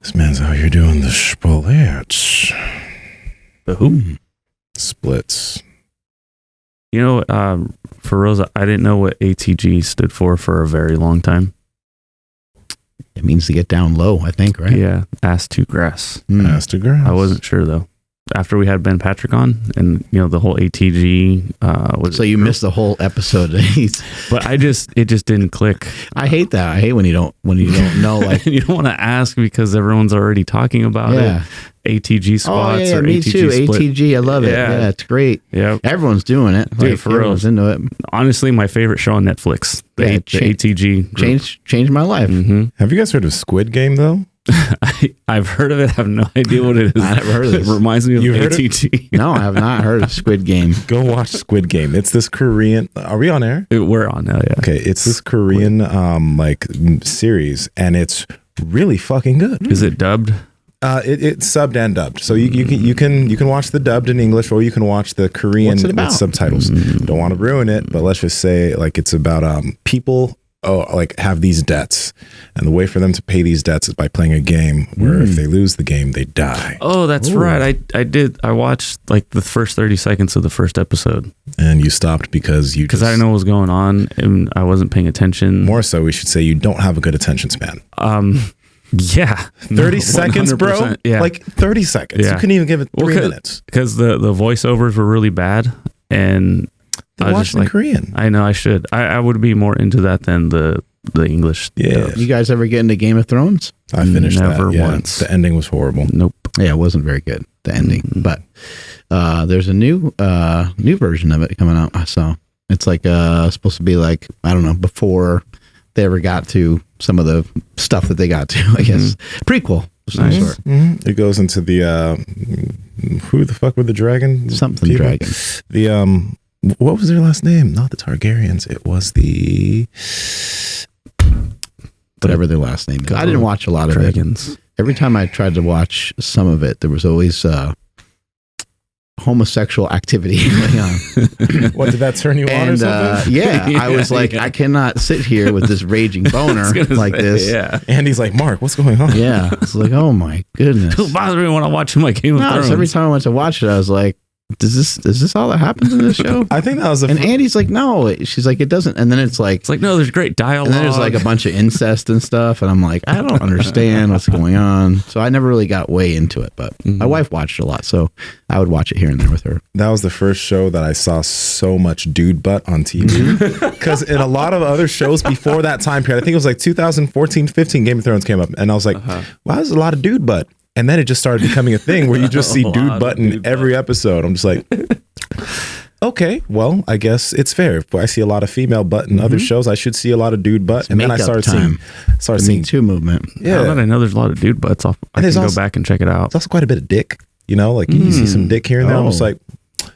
This man's out here doing the splits. The who? Splits. You know, for Rosa, I didn't know what ATG stood for a very long time. It means to get down low, I think, right? Yeah, ass to grass. Ass to grass. I wasn't sure though. After we had Ben Patrick on, and you know the whole ATG was. So you missed the whole episode. But it just didn't click. I hate that. I hate when you don't know. Like You don't want to ask because everyone's already talking about it. ATG spots or me ATG too. split. ATG, I love it. Yeah, it's great. Yeah, everyone's doing it. Dude, for real. Everyone's into it. Honestly, my favorite show on Netflix, the ATG Group. Changed my life. Mm-hmm. Have you guys heard of Squid Game though? I've heard of it. I have no idea what it is. I never heard of this. It reminds me of ATG. No, I have not heard of Squid Game. Go watch Squid Game. It's this Korean. Are we on air? We're on now. Yeah. Okay, it's this Korean series, and it's really fucking good. Is it dubbed? It's subbed and dubbed, so you can watch the dubbed in English, or you can watch the Korean What's it about? with subtitles. Don't want to ruin it, but let's just say like it's about people have these debts, and the way for them to pay these debts is by playing a game where if they lose the game, they die. Oh, that's right. I watched like the first 30 seconds of the first episode, And you stopped because I didn't know what was going on and I wasn't paying attention. More so, we should say you don't have a good attention span. Yeah, 30 seconds, bro. Yeah, like 30 seconds. Yeah. You couldn't even give it 3 minutes because the voiceovers were really bad, and I was watch just in like, Korean. I know I should. I would be more into that than the English. Yeah. dub. You guys ever get into Game of Thrones? I finished Never that. Yeah. once. The ending was horrible. Nope. Yeah, it wasn't very good, the ending. But there's a new version of it coming out. I saw. It's like supposed to be like, I don't know, before they ever got to some of the stuff that they got to, I guess. Prequel of some sort. Mm-hmm. It goes into the who the fuck were the dragon? Something people? dragon. The what was their last name? Not the Targaryens. It was the Whatever their last name is. I didn't watch a lot of Dragons. it. Every time I tried to watch some of it, there was always homosexual activity going on. What, did that turn you on or And something? I was like, I cannot sit here with this raging boner like this. Yeah. Andy's like, Mark, what's going on? Yeah. It's like, oh my goodness. It bothers me when I watch my Game of Thrones. Every time I went to watch it, I was like, is this all that happens in this show? I think that was And Andy's like, no. She's like, it doesn't. And then it's like, no, there's great dialogue. and then there's like a bunch of incest and stuff. And I'm like, I don't understand what's going on. So I never really got way into it. But my wife watched it a lot. So I would watch it here and there with her. That was the first show that I saw so much dude butt on TV. Because in a lot of other shows before that time period, I think it was like 2014, 15, Game of Thrones came up. And I was like, wow, there's a lot of dude butt. And then it just started becoming a thing where you just see dude butt in every episode. I'm just like, okay, well, I guess it's fair. If I see a lot of female butt in other shows, I should see a lot of dude butt. And then I started seeing Me Too movement. Yeah. Now that I know there's a lot of dude butts, I can go back and check it out. It's also quite a bit of dick. You know, like you see some dick here and there. I'm just like,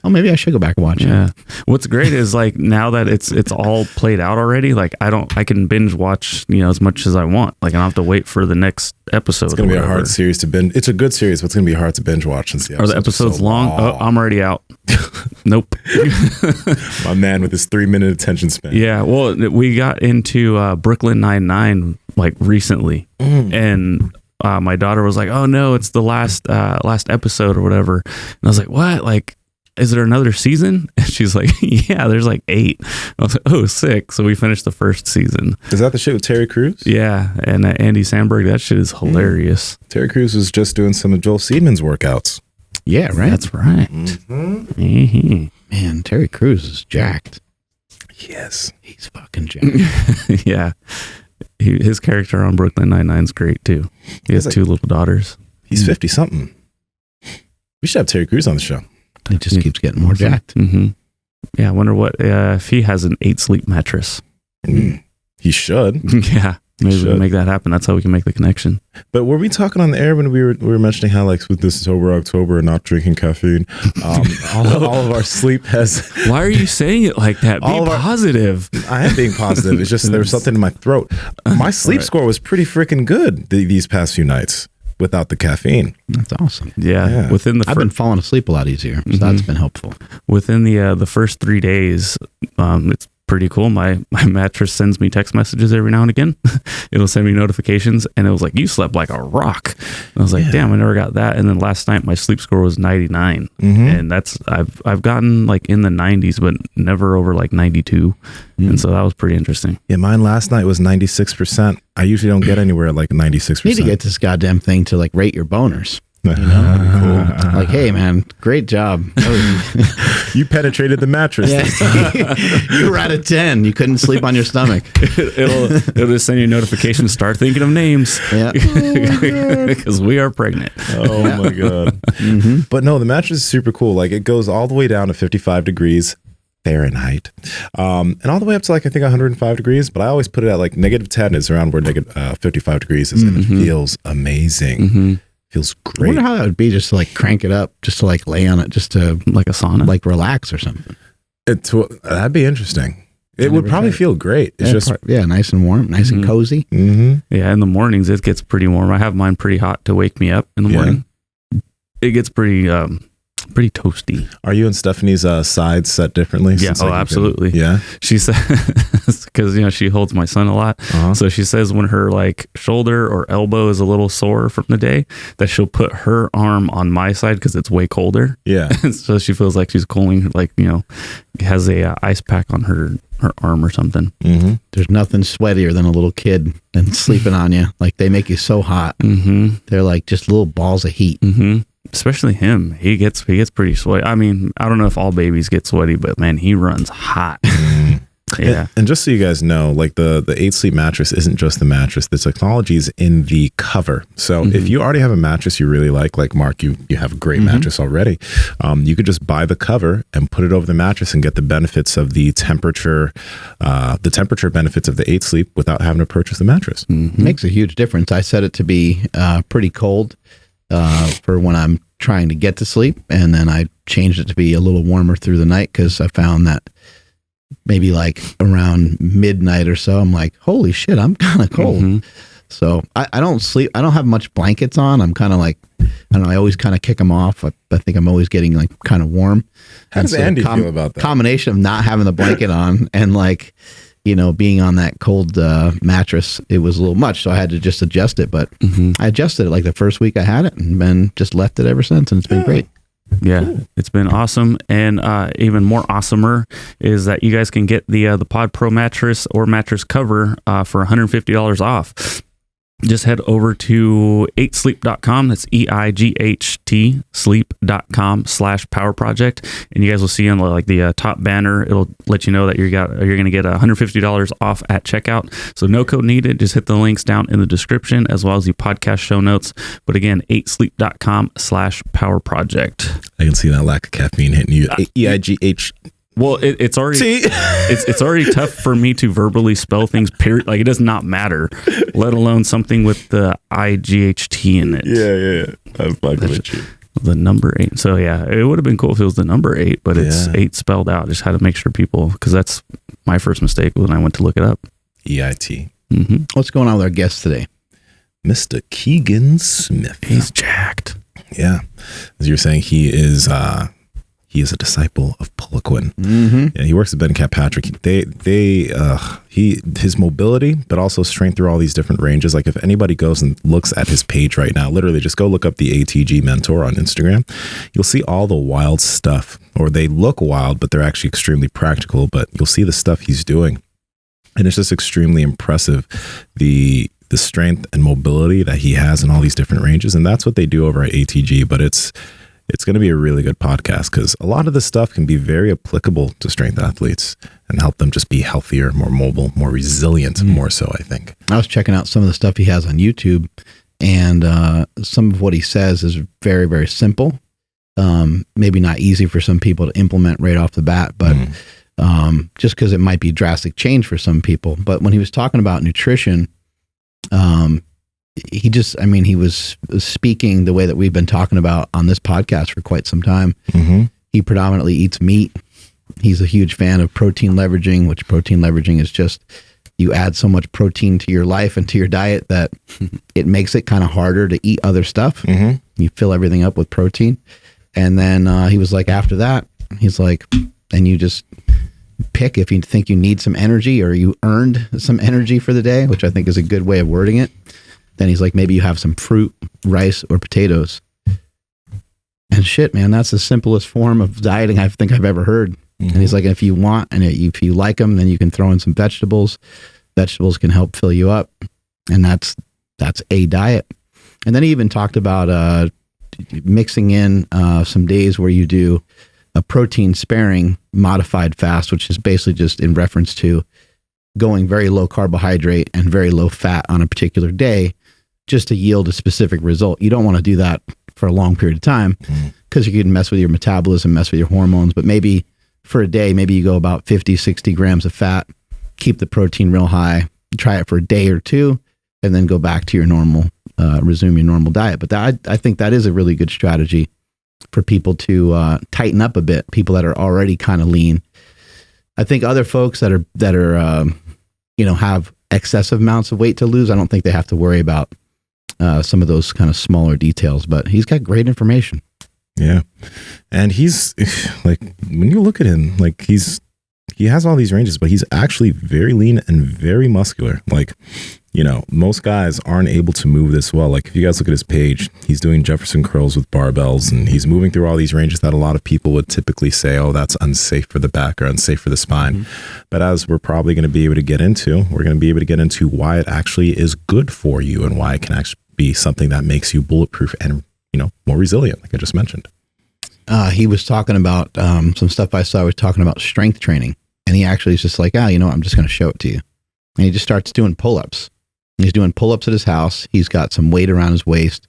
Oh, maybe I should go back and watch Yeah. it. What's great is like now that it's all played out already, like I can binge watch, as much as I want. Like I don't have to wait for the next episode. it's going to be a hard series to binge. It's a good series, but it's going to be hard to binge watch and see. Are the episodes long? Oh, I'm already out. Nope. My man with his 3-minute attention span. Yeah. Well, we got into Brooklyn Nine-Nine like recently, and my daughter was like, "Oh no, it's the last episode or whatever," and I was like, "What? Like, is there another season?" And she's like, "Yeah, there's like 8." I was like, "Oh, sick!" So we finished the first season. Is that the shit with Terry Crews? Yeah, and Andy Samberg, that shit is hilarious. Terry Crews was just doing some of Joel Seedman's workouts. Yeah, right. That's right. Mm-hmm. Man, Terry Crews is jacked. Yes. He's fucking jacked. Yeah. His character on Brooklyn Nine-Nine is great too. He has 2 little daughters. He's 50 something. We should have Terry Crews on the show. He just keeps getting more jacked. Mm-hmm. Yeah, I wonder what if he has an 8 sleep mattress. He should. Yeah, maybe we can make that happen. That's how we can make the connection. But were we talking on the air when we were mentioning how like with this sober October and not drinking caffeine, all of our sleep has. Why are you saying it like that? Be positive. I am being positive. It's just there was something in my throat. My sleep score was pretty freaking good these past few nights without the caffeine. That's awesome. Yeah. I've been falling asleep a lot easier, so that's been helpful. Within the first 3 days, it's pretty cool. My mattress sends me text messages every now and again. It'll send me notifications, and it was like, you slept like a rock. And I was like, damn, I never got that. And then last night my sleep score was 99, and that's I've gotten like in the 90s, but never over like 92, and so that was pretty interesting. Yeah, mine last night was 96%. I usually don't get anywhere at like 96%. You need to get this goddamn thing to like rate your boners. You know? Cool. Like, hey man, great job. You penetrated the mattress. You were at a 10. You couldn't sleep on your stomach. It'll just send you a notification. Start thinking of names. Yeah, because we are pregnant. Oh my god. But no, the mattress is super cool. Like it goes all the way down to 55 degrees Fahrenheit, and all the way up to like I think 105 degrees. But I always put it at like -10 is around where 55 degrees is, and it feels amazing. Feels great. I wonder how that would be just to like crank it up, just to like lay on it, just to like a sauna, like relax or something. That'd be interesting. It would probably feel great. It's just nice and warm, nice and cozy. Yeah, in the mornings it gets pretty warm. I have mine pretty hot to wake me up in the morning. It gets pretty toasty. Are you and Stephanie's sides set differently? Yeah, absolutely. Yeah. She says, because she holds my son a lot. So she says when her like shoulder or elbow is a little sore from the day, that she'll put her arm on my side because it's way colder. Yeah. So she feels like she's cooling, like has a ice pack on her arm or something. There's nothing sweatier than a little kid and sleeping on you. Like they make you so hot. They're like just little balls of heat. Especially him. He gets pretty sweaty. I mean, I don't know if all babies get sweaty, but man, he runs hot. Yeah. And just so you guys know, like the 8 Sleep mattress isn't just the mattress. The technology is in the cover. So if you already have a mattress you really like Mark, you have a great mattress already. You could just buy the cover and put it over the mattress and get the benefits of the temperature benefits of the 8 Sleep without having to purchase the mattress. Makes a huge difference. I set it to be pretty cold for when I'm trying to get to sleep, and then I changed it to be a little warmer through the night because I found that maybe like around midnight or so, I'm like, holy shit, I'm kind of cold. So I don't sleep. I don't have much blankets on. I'm kind of like, I don't know. I always kind of kick them off. I think I'm always getting like kind of warm. How does Andy feel about that? Combination of not having the blanket on and like, being on that cold mattress, it was a little much. So I had to just adjust it. But I adjusted it like the first week I had it and then just left it ever since. And it's been great. Yeah, it's been awesome. And even more awesomer is that you guys can get the Pod Pro mattress or mattress cover for $150 off. Just head over to 8sleep.com. That's EIGHT sleep.com/power project. And you guys will see on like the top banner, it'll let you know that you're going to get $150 off at checkout. So no code needed. Just hit the links down in the description as well as the podcast show notes. But again, 8sleep.com/power project. I can see that lack of caffeine hitting you. EIGH. Well, it's already it's already tough for me to verbally spell things. Period. Like it does not matter, let alone something with the IGHT in it. Yeah. I'm fucking with you. The number 8. So yeah, it would have been cool if it was the number 8, but it's 8 spelled out. Just had to make sure people, because that's my first mistake when I went to look it up. EIT. What's going on with our guest today? Mr. Keegan Smith. He's jacked. Yeah, as you're saying, he is a disciple of Poliquin. Yeah, he works at Ben Patrick. His mobility, but also strength through all these different ranges. Like if anybody goes and looks at his page right now, literally just go look up the ATG Mentor on Instagram. You'll see all the wild stuff, or they look wild, but they're actually extremely practical. But you'll see the stuff he's doing, and it's just extremely impressive. The strength and mobility that he has in all these different ranges, and that's what they do over at ATG. But it's going to be a really good podcast because a lot of this stuff can be very applicable to strength athletes and help them just be healthier, more mobile, more resilient, more so, I think. I was checking out some of the stuff he has on YouTube, and some of what he says is very, very simple. Maybe not easy for some people to implement right off the bat, but just because it might be drastic change for some people. But when he was talking about nutrition, he was speaking the way that we've been talking about on this podcast for quite some time. He predominantly eats meat. He's a huge fan of protein leveraging, which protein leveraging is just you add so much protein to your life and to your diet that it makes it kind of harder to eat other stuff. You fill everything up with protein. And then he was like, after that, he's like, and you just pick if you think you need some energy or you earned some energy for the day, which I think is a good way of wording it. Then he's like, maybe you have some fruit, rice, or potatoes. And shit, man, that's the simplest form of dieting I think I've ever heard. Mm-hmm. And he's like, if you want, and if you like them, then you can throw in some vegetables. Vegetables can help fill you up. And that's a diet. And then he even talked about mixing in some days where you do a protein sparing modified fast, which is basically just in reference to going very low carbohydrate and very low fat on a particular day just to yield a specific result. You don't want to do that for a long period of time because you can mess with your metabolism, mess with your hormones. But maybe for a day, maybe you go about 50, 60 grams of fat, keep the protein real high, try it for a day or two, and then go back to your normal, resume your normal diet. But I think that is a really good strategy for people to tighten up a bit, people that are already kind of lean. I think other folks that are have excessive amounts of weight to lose, I don't think they have to worry about some of those kind of smaller details, but he's got great information. Yeah. And he's like, when you look at him, like he has all these ranges, but he's actually very lean and very muscular. Like, most guys aren't able to move this well. Like if you guys look at his page, he's doing Jefferson curls with barbells and he's moving through all these ranges that a lot of people would typically say, oh, that's unsafe for the back or unsafe for the spine. Mm-hmm. But as we're probably going to be able to get into, why it actually is good for you and why it can actually be something that makes you bulletproof and, more resilient, like I just mentioned. He was talking about some stuff I saw. He was talking about strength training. And he actually is just like, I'm just going to show it to you. And he just starts doing pull-ups. He's doing pull-ups at his house. He's got some weight around his waist.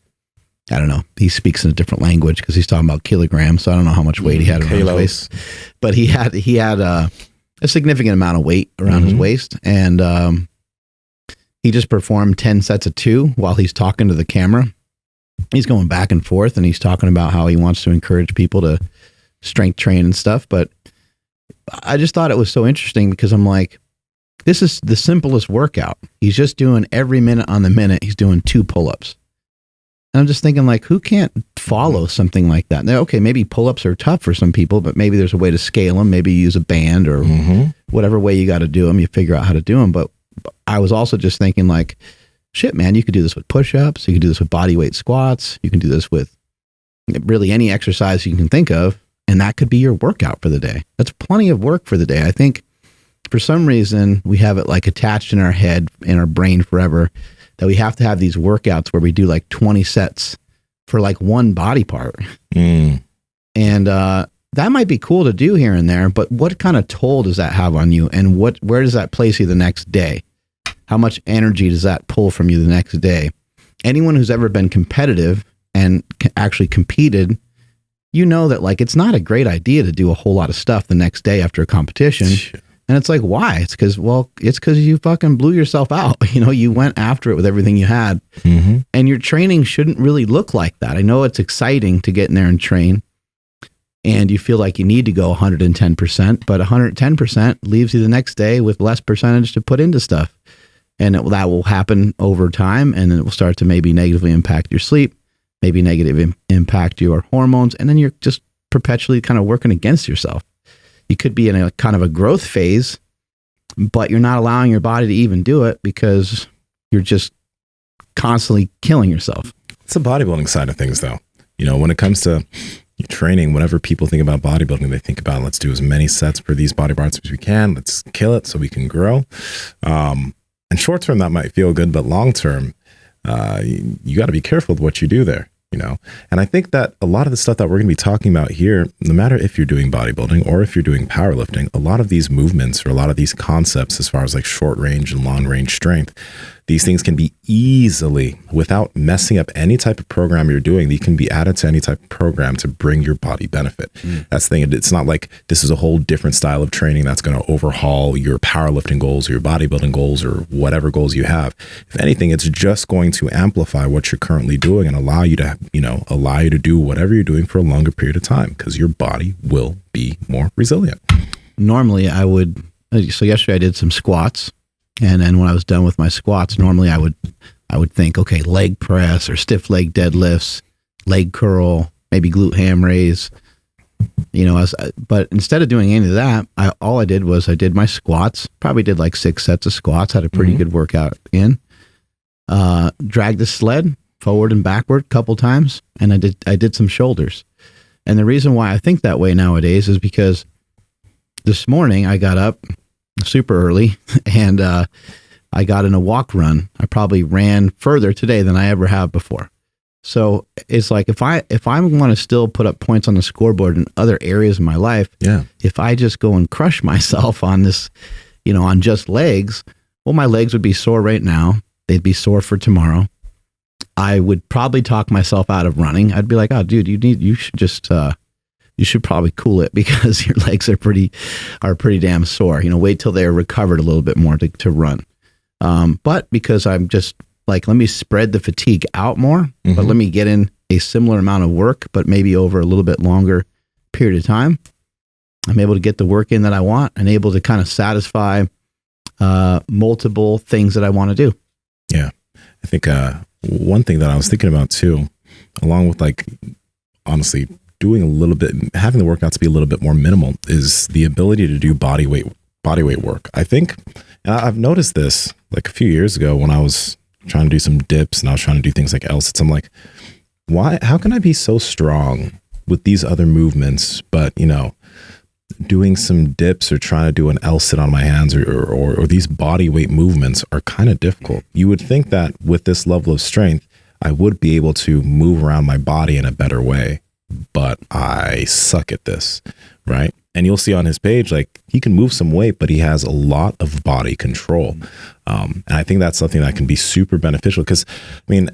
I don't know. He speaks in a different language because he's talking about kilograms. So I don't know how much weight he had around his waist. But he had a significant amount of weight around his waist. And he just performed 10 sets of 2 while he's talking to the camera. He's going back and forth and he's talking about how he wants to encourage people to strength train and stuff. But I just thought it was so interesting because I'm like, this is the simplest workout. He's just doing every minute on the minute. He's doing 2 pull-ups. And I'm just thinking like, who can't follow something like that? Now, okay, maybe pull-ups are tough for some people, but maybe there's a way to scale them. Maybe you use a band or whatever way you got to do them. You figure out how to do them. But I was also just thinking like, shit, man, you could do this with push-ups. You can do this with bodyweight squats. You can do this with really any exercise you can think of. And that could be your workout for the day. That's plenty of work for the day. I think for some reason we have it like attached in our head, in our brain forever, that we have to have these workouts where we do like 20 sets for like one body part. And that might be cool to do here and there, but what kind of toll does that have on you? And where does that place you the next day? How much energy does that pull from you the next day? Anyone who's ever been competitive and actually competed, you know that like it's not a great idea to do a whole lot of stuff the next day after a competition. And it's like, why? It's because you fucking blew yourself out. You went after it with everything you had. And your training shouldn't really look like that. I know it's exciting to get in there and train and you feel like you need to go 110%, but 110% leaves you the next day with less percentage to put into stuff. And that will happen over time, and then it will start to maybe negatively impact your sleep, maybe negative impact your hormones, and then you're just perpetually kind of working against yourself. You could be in a kind of a growth phase, but you're not allowing your body to even do it because you're just constantly killing yourself. It's the bodybuilding side of things, though. When it comes to training, whenever people think about bodybuilding, they think about let's do as many sets for these body parts as we can. Let's kill it so we can grow. And short term, that might feel good, but long term, you got to be careful with what you do there, And I think that a lot of the stuff that we're going to be talking about here, no matter if you're doing bodybuilding or if you're doing powerlifting, a lot of these movements or a lot of these concepts as far as like short range and long range strength, these things can be easily, without messing up any type of program you're doing, they can be added to any type of program to bring your body benefit. That's the thing. It's not like this is a whole different style of training that's going to overhaul your powerlifting goals or your bodybuilding goals or whatever goals you have. If anything, it's just going to amplify what you're currently doing and allow you to do whatever you're doing for a longer period of time because your body will be more resilient. Normally so yesterday I did some squats. And then when I was done with my squats, normally I would think, okay, leg press or stiff leg deadlifts, leg curl, maybe glute ham raise, but instead of doing any of that, all I did was I did my squats, probably did like 6 sets of squats, had a pretty good workout in, dragged the sled forward and backward a couple times. And I did some shoulders. And the reason why I think that way nowadays is because this morning I got up super early and, I got in a walk run. I probably ran further today than I ever have before. So it's like if I want to still put up points on the scoreboard in other areas of my life, if I just go and crush myself on this, on just legs, well, my legs would be sore right now. They'd be sore for tomorrow. I would probably talk myself out of running. I'd be like, oh, dude, you should probably cool it because your legs are pretty damn sore. Wait till they're recovered a little bit more to run. But because I'm just like, let me spread the fatigue out more, but let me get in a similar amount of work, but maybe over a little bit longer period of time, I'm able to get the work in that I want and able to kind of satisfy multiple things that I want to do. Yeah. I think one thing that I was thinking about too, along with like, honestly, doing a little bit, having the workouts be a little bit more minimal, is the ability to do body weight work. I think, and I've noticed this like a few years ago when I was trying to do some dips and I was trying to do things like L-sits. I'm like, how can I be so strong with these other movements, but doing some dips or trying to do an L-sit on my hands or these body weight movements are kind of difficult. You would think that with this level of strength, I would be able to move around my body in a better way, but I suck at this, right? And you'll see on his page, like he can move some weight, but he has a lot of body control. And I think that's something that can be super beneficial because,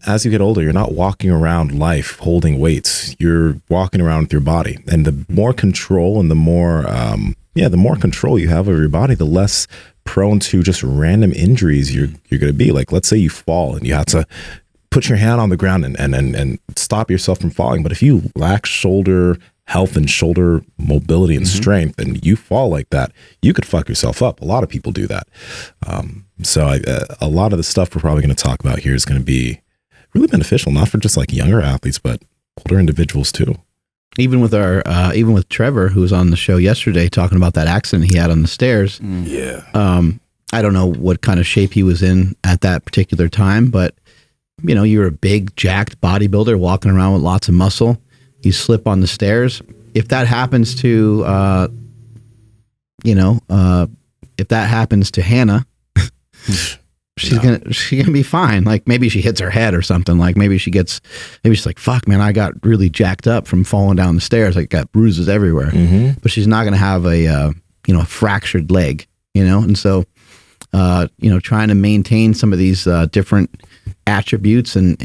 as you get older, you're not walking around life holding weights. You're walking around with your body. And the more control and the more control you have over your body, the less prone to just random injuries you're going to be. Like, let's say you fall and you have to put your hand on the ground and stop yourself from falling. But if you lack shoulder health and shoulder mobility and strength and you fall like that, you could fuck yourself up. A lot of people do that. So a lot of the stuff we're probably going to talk about here is going to be really beneficial, not for just like younger athletes, but older individuals too. Even with Trevor, who was on the show yesterday talking about that accident he had on the stairs. Yeah. I don't know what kind of shape he was in at that particular time, but you're a big jacked bodybuilder walking around with lots of muscle. You slip on the stairs. If that happens to, if that happens to Hannah, she's gonna be fine. Like maybe she hits her head or something. Like maybe she's like, fuck, man, I got really jacked up from falling down the stairs. Like got bruises everywhere. But she's not gonna have a fractured leg. And so, trying to maintain some of these different attributes and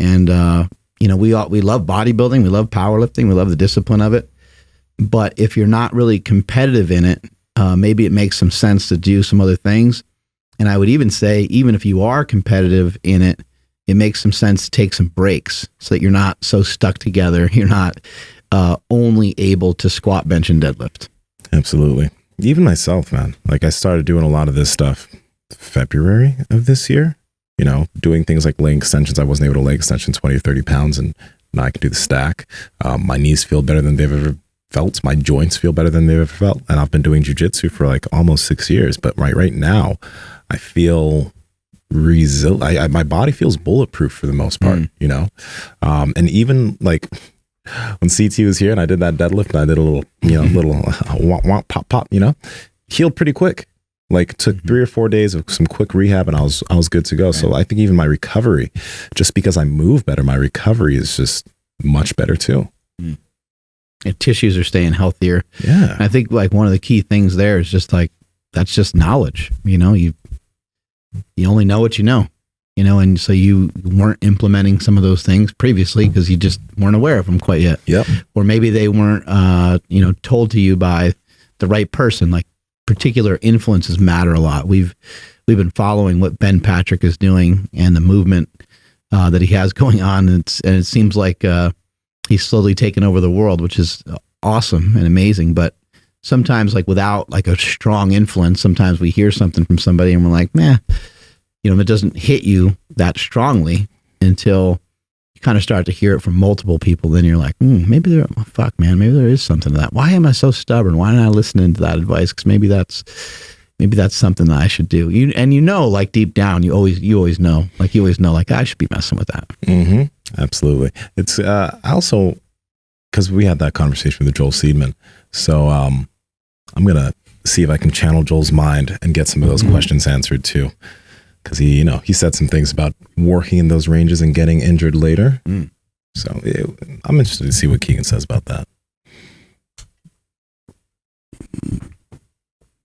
we love bodybuilding, we love powerlifting, we love the discipline of it. But if you're not really competitive in it, maybe it makes some sense to do some other things. And I would even say, even if you are competitive in it, it makes some sense to take some breaks so that you're not so stuck together. You're not only able to squat, bench, and deadlift. Absolutely. Even myself, man. Like I started doing a lot of this stuff February of this year. Doing things like leg extensions. I wasn't able to leg extension 20 or 30 pounds, and now I can do the stack. My knees feel better than they've ever felt. My joints feel better than they've ever felt. And I've been doing jiu-jitsu for like almost 6 years. But right now, I feel resilient. My body feels bulletproof for the most part, And even like when CT was here and I did that deadlift and I did a little, womp, pop, pop, healed pretty quick. Like took 3 or 4 days of some quick rehab and I was good to go. Right. So I think even my recovery, just because I move better, my recovery is just much better too. And tissues are staying healthier. Yeah. I think like one of the key things there is just like, that's just knowledge. You only know what you know, and so you weren't implementing some of those things previously because you just weren't aware of them quite yet. Yep. Or maybe they weren't, told to you by the right person. Like, particular influences matter a lot. We've been following what Ben Patrick is doing and the movement that he has going on, and it seems like he's slowly taken over the world, which is awesome and amazing. But sometimes, like without like a strong influence, sometimes we hear something from somebody and we're like, it doesn't hit you that strongly until kind of start to hear it from multiple people, then you're like, maybe maybe there is something to that. Why am I so stubborn? Why am I listening to that advice? Because maybe that's something that I should do. Like deep down, you always know, like I should be messing with that. Mm-hmm. Absolutely. It's I also, because we had that conversation with Joel Seedman, so I'm gonna see if I can channel Joel's mind and get some of those questions answered too. Because he said some things about working in those ranges and getting injured later. So I'm interested to see what Keegan says about that.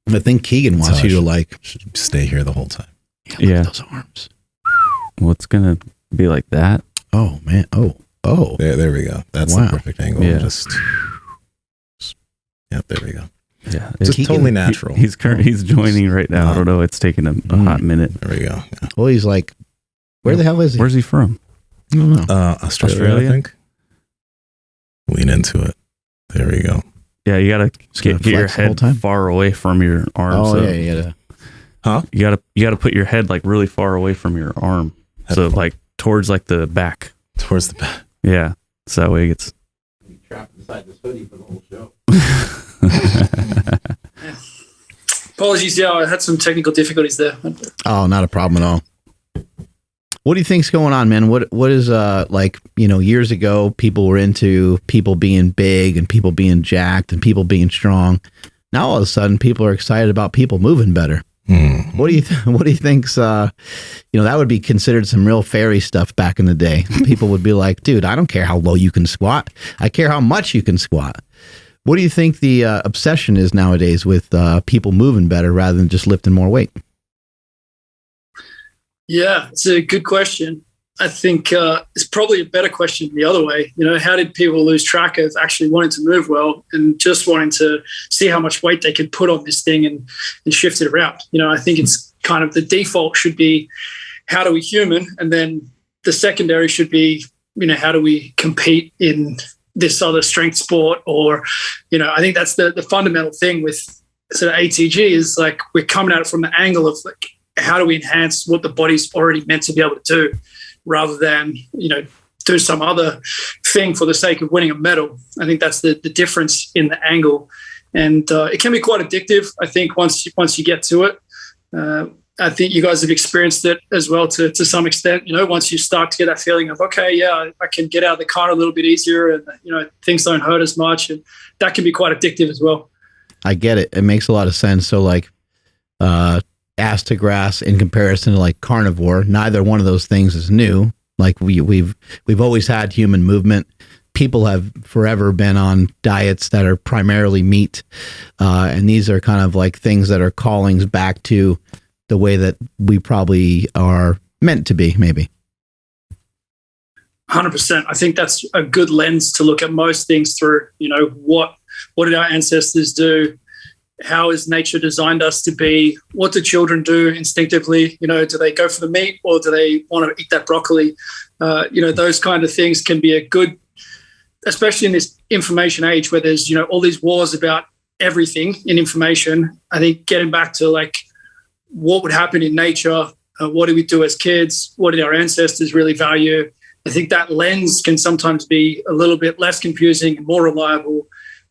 I think Keegan wants you to should stay here the whole time. Look at those arms. What's gonna be like that? Oh man. Oh. There we go. That's the perfect angle. Yeah. There we go. Yeah, it's just totally natural. He's joining right now. I don't know. It's taking him a hot minute. There we go. Yeah. Well, he's like, where the hell is he? Where's he from? I don't know. Australia, I think. Lean into it. There we go. Yeah, you gotta get your head far away from your arm. Oh, yeah. Huh? You gotta put your head like really far away from your arm, so like towards like the back. Towards the back. Yeah, so that way it's trapped inside this hoodie for the whole show. Apologies, I had some technical difficulties there. Oh, not a problem at all. What do you think's going on, man? What is years ago people were into people being big and people being jacked and people being strong. Now all of a sudden people are excited about people moving better. What do you think's that would be considered some real fairy stuff back in the day. People would be like, dude, I don't care how low you can squat. I care how much you can squat. What do you think the obsession is nowadays with people moving better rather than just lifting more weight? Yeah, it's a good question. I think it's probably a better question the other way. How did people lose track of actually wanting to move well and just wanting to see how much weight they could put on this thing and shift it around? I think it's kind of the default should be how do we human? And then the secondary should be, how do we compete in this other strength sport? Or, I think that's the fundamental thing with sort of ATG is like we're coming at it from the angle of like, how do we enhance what the body's already meant to be able to do rather than, do some other thing for the sake of winning a medal. I think that's the difference in the angle. And it can be quite addictive, I think, once you get to it. I think you guys have experienced it as well to some extent. Once you start to get that feeling of, okay, yeah, I can get out of the car a little bit easier and, things don't hurt as much. And that can be quite addictive as well. I get it. It makes a lot of sense. So like ass to grass in comparison to like carnivore, neither one of those things is new. Like we've always had human movement. People have forever been on diets that are primarily meat. And these are kind of like things that are callings back to the way that we probably are meant to be, maybe. 100%. I think that's a good lens to look at most things through. What did our ancestors do? How has nature designed us to be? What do children do instinctively? Do they go for the meat or do they want to eat that broccoli? Those kind of things can be a good, especially in this information age where there's, all these wars about everything in information. I think getting back to like, what would happen in nature? What do we do as kids? What did our ancestors really value? I think that lens can sometimes be a little bit less confusing and more reliable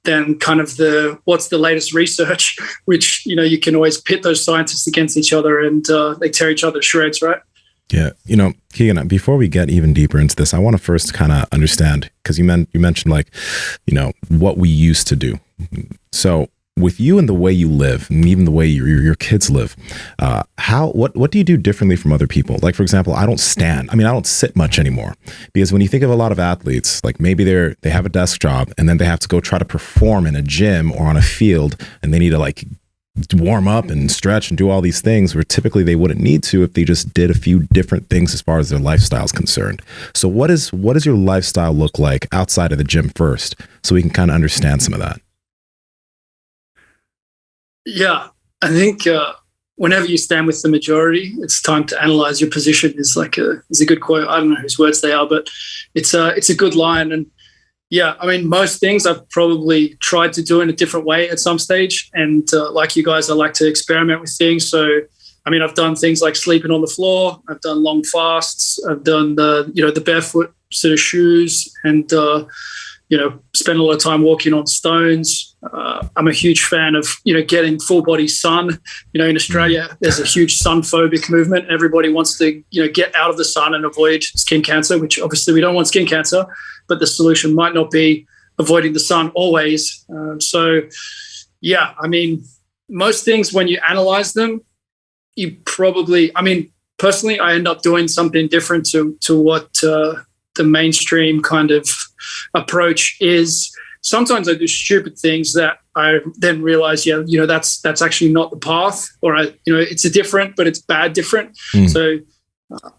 than kind of what's the latest research, which, you can always pit those scientists against each other and they tear each other to shreds, right? Yeah. Keegan, before we get even deeper into this, I want to first kind of understand, because you mentioned like, what we used to do. So with you and the way you live and even the way your kids live, what do you do differently from other people? Like, for example, I don't stand. I don't sit much anymore, because when you think of a lot of athletes, like maybe they have a desk job and then they have to go try to perform in a gym or on a field, and they need to like warm up and stretch and do all these things where typically they wouldn't need to if they just did a few different things as far as their lifestyle is concerned. So what does your lifestyle look like outside of the gym first, so we can kind of understand some of that? Yeah, I think whenever you stand with the majority, it's time to analyze your position is a good quote. I don't know whose words they are, but it's a good line. And yeah, most things I've probably tried to do in a different way at some stage. And like you guys, I like to experiment with things. So, I've done things like sleeping on the floor. I've done long fasts. I've done the barefoot sort of shoes and, spend a lot of time walking on stones. I'm a huge fan of, getting full body sun. In Australia, there's a huge sun phobic movement. Everybody wants to, get out of the sun and avoid skin cancer, which obviously we don't want skin cancer, but the solution might not be avoiding the sun always. Most things when you analyze them, you probably, personally, I end up doing something different to what the mainstream kind of approach is. Sometimes I do stupid things that I then realize, that's actually not the path, or it's a different, but it's bad different. So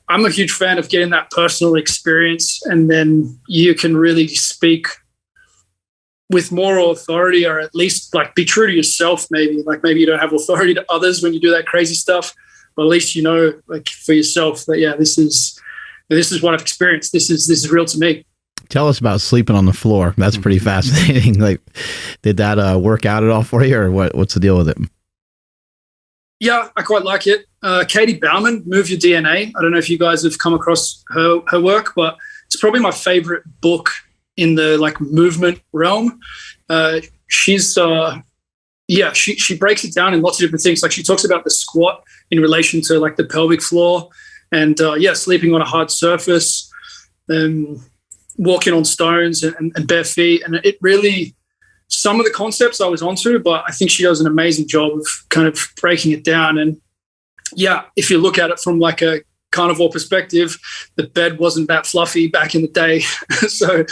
I'm a huge fan of getting that personal experience, and then you can really speak with more authority, or at least like be true to yourself. Maybe you don't have authority to others when you do that crazy stuff, but at least like for yourself that this is what I've experienced. This is real to me. Tell us about sleeping on the floor. That's pretty fascinating. Like, did that work out at all for you, or what's the deal with it? Yeah, I quite like it. Katie Bauman, Move Your DNA. I don't know if you guys have come across her work, but it's probably my favorite book in the like movement realm. She's she breaks it down in lots of different things. Like, she talks about the squat in relation to like the pelvic floor, and sleeping on a hard surface, walking on stones and bare feet. And it really, some of the concepts I was onto, but I think she does an amazing job of kind of breaking it down. And if you look at it from like a carnivore perspective, the bed wasn't that fluffy back in the day. So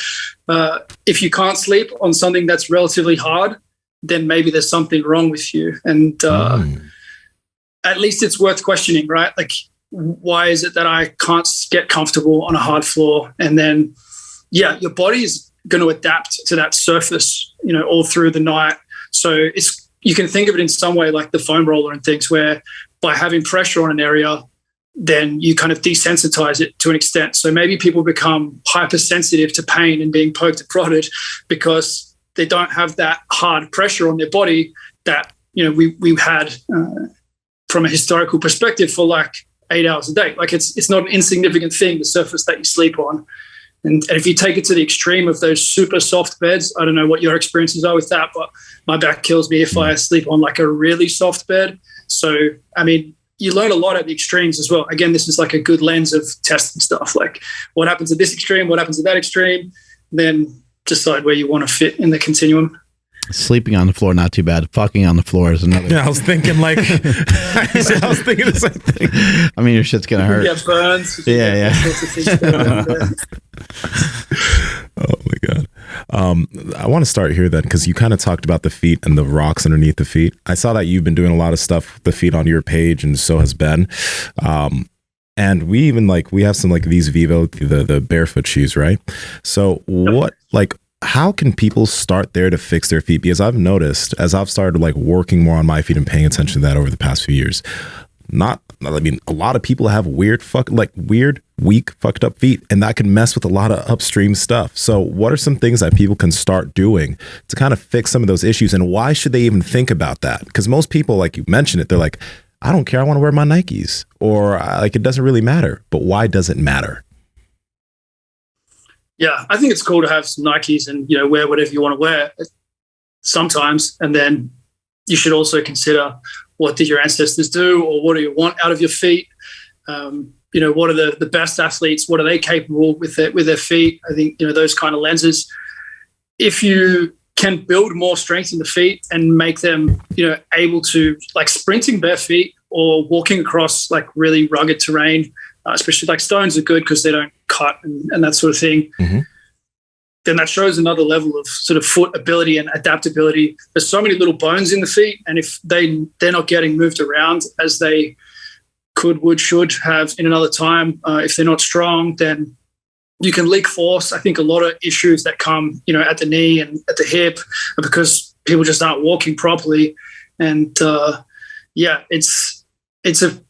if you can't sleep on something that's relatively hard, then maybe there's something wrong with you. And at least it's worth questioning, right? Like, why is it that I can't get comfortable on a hard floor? And then, your body is going to adapt to that surface, all through the night. So you can think of it in some way like the foam roller and things, where by having pressure on an area, then you kind of desensitize it to an extent. So maybe people become hypersensitive to pain and being poked and prodded because they don't have that hard pressure on their body that, we had from a historical perspective for like 8 hours a day. Like, it's not an insignificant thing, the surface that you sleep on. And if you take it to the extreme of those super soft beds, I don't know what your experiences are with that, but my back kills me if I sleep on like a really soft bed. So, you learn a lot at the extremes as well. Again, this is like a good lens of testing stuff. Like, what happens at this extreme? What happens at that extreme? Then decide where you want to fit in the continuum. Sleeping on the floor, not too bad. Fucking on the floor is another. Yeah, I was thinking like, I was thinking the same thing. Your shit's going to hurt. Yeah, burns. Yeah. Sorts of things going on there. Oh my God. I want to start here then, because you kind of talked about the feet and the rocks underneath the feet. I saw that you've been doing a lot of stuff with the feet on your page, and so has Ben. And we even we have some like these Vivo, the barefoot shoes, right? So how can people start there to fix their feet? Because I've noticed, as I've started working more on my feet and paying attention to that over the past few years, a lot of people have weak, fucked up feet, and that can mess with a lot of upstream stuff. So what are some things that people can start doing to kind of fix some of those issues, and why should they even think about that? Because most people, like you mentioned it, they're like, I don't care, I want to wear my Nikes, or it doesn't really matter. But why does it matter? Yeah, I think it's cool to have some Nikes and, wear whatever you want to wear sometimes. And then you should also consider, what did your ancestors do, or what do you want out of your feet? What are the best athletes? What are they capable with their feet? I think, those kind of lenses. If you can build more strength in the feet and make them, able to sprinting bare feet or walking across really rugged terrain, especially stones are good because they don't cut and that sort of thing. Mm-hmm. Then that shows another level of sort of foot ability and adaptability. There's so many little bones in the feet, and if they're not getting moved around as they should have in another time, if they're not strong, then you can leak force. I think a lot of issues that come, at the knee and at the hip are because people just aren't walking properly. And it's a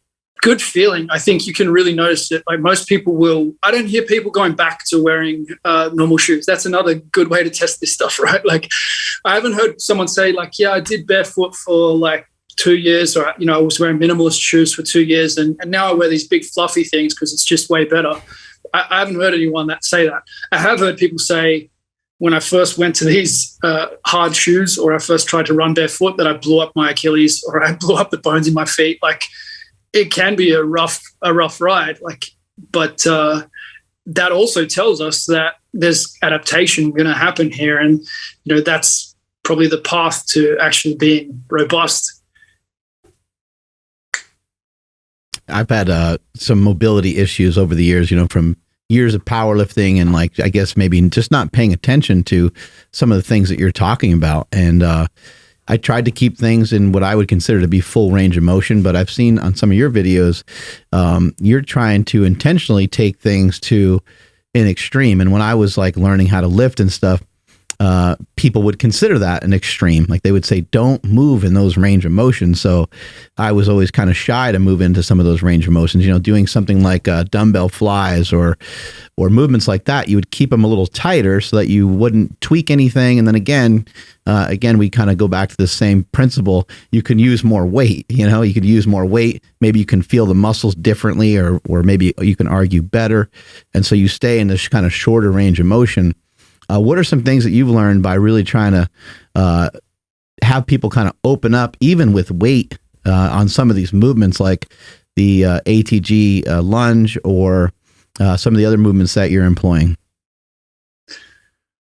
good feeling. I think you can really notice it. Most people I don't hear people going back to wearing normal shoes. That's another good way to test this stuff, right? I haven't heard someone say I did barefoot for 2 years, or, I was wearing minimalist shoes for 2 years. And now I wear these big fluffy things because it's just way better. I haven't heard anyone that say that. I have heard people say when I first went to these hard shoes, or I first tried to run barefoot, that I blew up my Achilles or I blew up the bones in my feet. Like, it can be a rough ride. Like, but that also tells us that there's adaptation going to happen here, and that's probably the path to actually being robust. I've had some mobility issues over the years, from years of powerlifting, and like, I guess maybe just not paying attention to some of the things that you're talking about. And I tried to keep things in what I would consider to be full range of motion, but I've seen on some of your videos, you're trying to intentionally take things to an extreme. And when I was like learning how to lift and stuff, people would consider that an extreme. Like, they would say, don't move in those range of motion. So I was always kind of shy to move into some of those range of motions, doing something like dumbbell flies or movements like that. You would keep them a little tighter so that you wouldn't tweak anything. And then again, we kind of go back to the same principle. You can use more weight, you could use more weight. Maybe you can feel the muscles differently, or maybe you can argue better. And so you stay in this kind of shorter range of motion. What are some things that you've learned by really trying to have people kind of open up, even with weight, on some of these movements, like the ATG lunge, or some of the other movements that you're employing?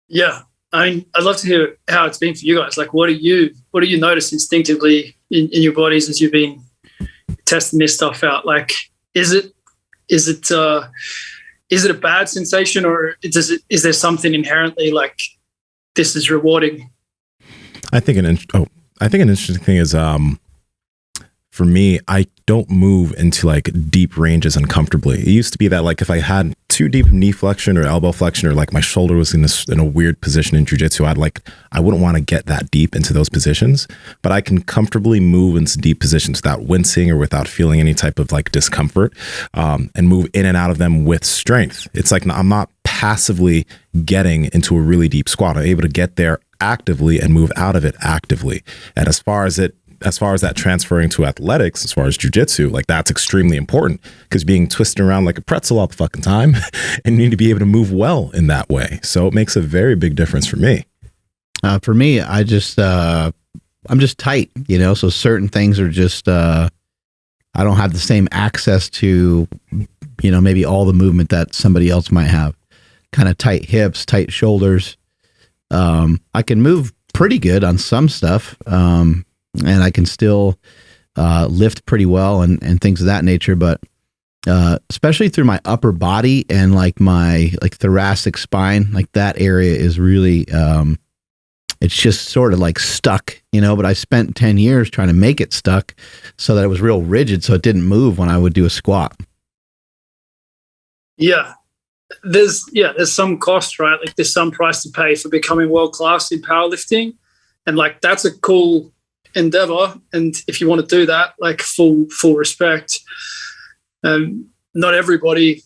Yeah, I mean, I'd love to hear how it's been for you guys. Like, what do you notice instinctively in your bodies as you've been testing this stuff out? Like, is it a bad sensation, or is there something inherently like this is rewarding? I think an interesting thing is, for me, I don't move into like deep ranges uncomfortably. It used to be that like if I had too deep knee flexion or elbow flexion, or like my shoulder was in a weird position in jiu-jitsu, I wouldn't want to get that deep into those positions. But I can comfortably move into deep positions without wincing or without feeling any type of like discomfort, and move in and out of them with strength. It's like I'm not passively getting into a really deep squat. I'm able to get there actively and move out of it actively. And as far as that transferring to athletics, as far as jiu-jitsu, like, that's extremely important, because being twisted around like a pretzel all the fucking time, and you need to be able to move well in that way. So it makes a very big difference for me. For me, I'm just tight, so certain things are just, I don't have the same access to, maybe all the movement that somebody else might have. Kind of tight hips, tight shoulders. I can move pretty good on some stuff. And I can still lift pretty well and things of that nature. But especially through my upper body and like my thoracic spine, like that area is really, it's just sort of like stuck, but I spent 10 years trying to make it stuck so that it was real rigid, so it didn't move when I would do a squat. Yeah. There's some cost, right? Like, there's some price to pay for becoming world-class in powerlifting. And like, that's a cool endeavor, and if you want to do that, like, full respect. Not everybody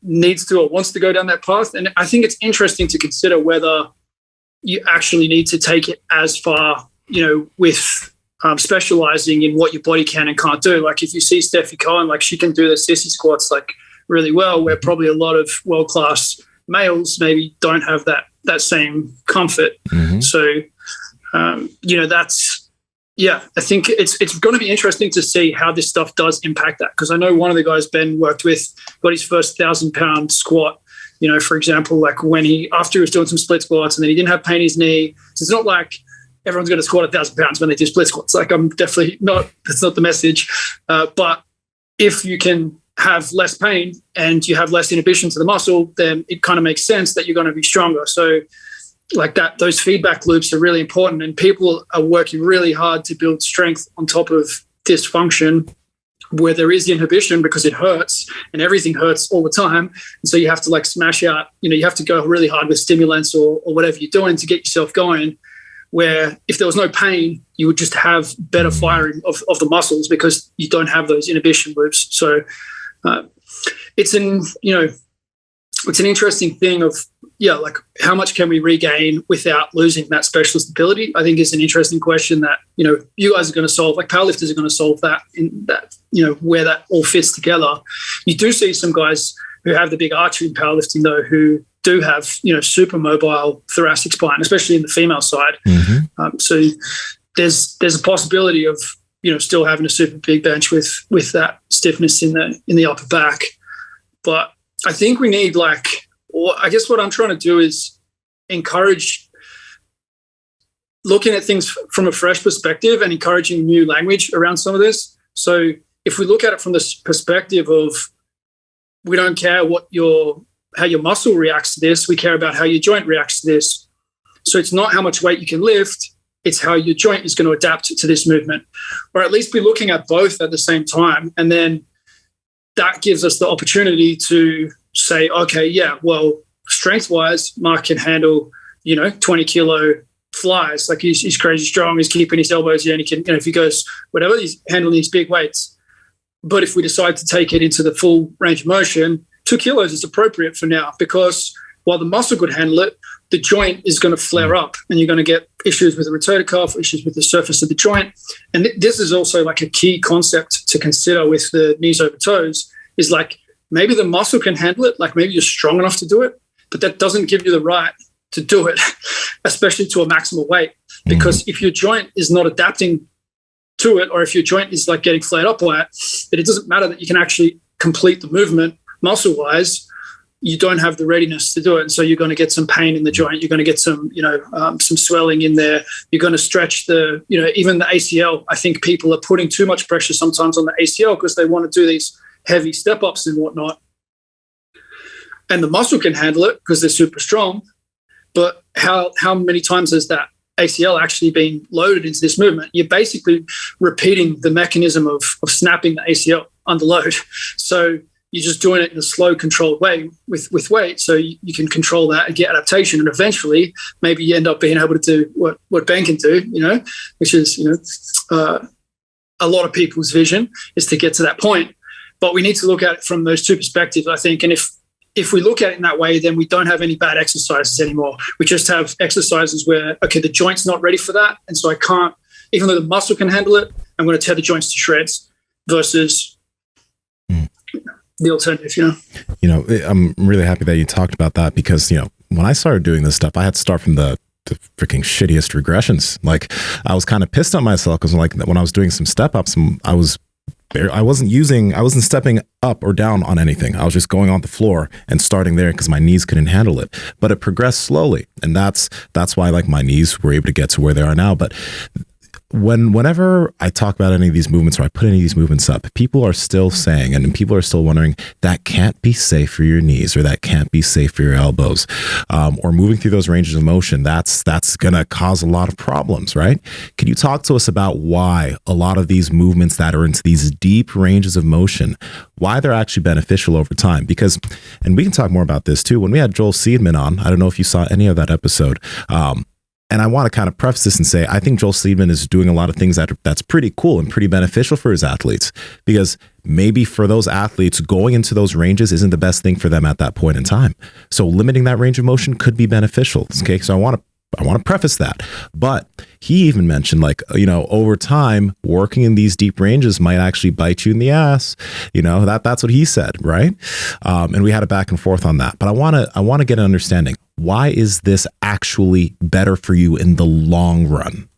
needs to or wants to go down that path, and I think it's interesting to consider whether you actually need to take it as far, with specializing in what your body can and can't do. Like, if you see Steffi Cohen, like, she can do the sissy squats like really well, where probably a lot of world-class males maybe don't have that same comfort. Mm-hmm. So I think it's going to be interesting to see how this stuff does impact that, because I know one of the guys Ben worked with got his first 1,000-pound squat, for example, like after he was doing some split squats and then he didn't have pain in his knee. So it's not like everyone's going to squat 1,000 pounds when they do split squats. Like, I'm definitely not, that's not the message. But if you can have less pain and you have less inhibition to the muscle, then it kind of makes sense that you're going to be stronger. So like that, those feedback loops are really important, and people are working really hard to build strength on top of dysfunction where there is inhibition, because it hurts and everything hurts all the time. And so you have to like smash out, you have to go really hard with stimulants or whatever you're doing to get yourself going, where if there was no pain, you would just have better firing of the muscles because you don't have those inhibition loops. So it's an interesting thing of, like, how much can we regain without losing that specialist ability? I think is an interesting question that, you guys are going to solve, like powerlifters are going to solve that, in that, where that all fits together. You do see some guys who have the big archery in powerlifting, though, who do have, super mobile thoracic spine, especially in the female side. So there's a possibility of, still having a super big bench with that stiffness in the upper back. But I think we need I guess what I'm trying to do is encourage looking at things from a fresh perspective and encouraging new language around some of this. So if we look at it from this perspective of, we don't care how your muscle reacts to this, we care about how your joint reacts to this. So it's not how much weight you can lift, it's how your joint is going to adapt to this movement, or at least be looking at both at the same time. And then that gives us the opportunity to say, okay, yeah, well, strength-wise, Mark can handle, 20 kilo flies. Like he's crazy strong. He's keeping his elbows in. He can, if he goes whatever, he's handling these big weights. But if we decide to take it into the full range of motion, 2 kilos is appropriate for now, because while the muscle could handle it, the joint is going to flare up and you're going to get issues with the rotator cuff, issues with the surface of the joint. And this is also like a key concept to consider with the knees over toes, is like maybe the muscle can handle it, like maybe you're strong enough to do it, but that doesn't give you the right to do it, especially to a maximal weight. Because if your joint is not adapting to it, or if your joint is like getting flared up by it, that it doesn't matter that you can actually complete the movement muscle-wise, you don't have the readiness to do it. And so you're going to get some pain in the joint. You're going to get some, some swelling in there. You're going to stretch the, even the ACL. I think people are putting too much pressure sometimes on the ACL because they want to do these heavy step-ups and whatnot. And the muscle can handle it because they're super strong. But how many times has that ACL actually been loaded into this movement? You're basically repeating the mechanism of snapping the ACL under load. So you're just doing it in a slow, controlled way with weight, so you can control that and get adaptation. And eventually, maybe you end up being able to do what Ben can do, which is, a lot of people's vision is to get to that point. But we need to look at it from those two perspectives, I think. And if we look at it in that way, then we don't have any bad exercises anymore. We just have exercises where, okay, the joint's not ready for that. And so I can't, even though the muscle can handle it, I'm going to tear the joints to shreds versus the alternative, I'm really happy that you talked about that, because, when I started doing this stuff, I had to start from the freaking shittiest regressions. Like, I was kind of pissed at myself because, like, when I was doing some step ups, I wasn't stepping up or down on anything. I was just going on the floor and starting there because my knees couldn't handle it. But it progressed slowly, and that's why, like, my knees were able to get to where they are now. But whenever I talk about any of these movements, or I put any of these movements up, people are still saying, and people are still wondering, that can't be safe for your knees, or that can't be safe for your elbows, or moving through those ranges of motion. That's going to cause a lot of problems, right? Can you talk to us about why a lot of these movements that are into these deep ranges of motion, why they're actually beneficial over time? Because, and we can talk more about this too, when we had Joel Seedman on, I don't know if you saw any of that episode, and I want to kind of preface this and say, I think Joel Seedman is doing a lot of things that's pretty cool and pretty beneficial for his athletes, because maybe for those athletes, going into those ranges isn't the best thing for them at that point in time. So limiting that range of motion could be beneficial. Okay. So I want to preface that. But he even mentioned, like, over time, working in these deep ranges might actually bite you in the ass. That's what he said, right? And we had a back and forth on that. But I want to get an understanding. Why is this actually better for you in the long run?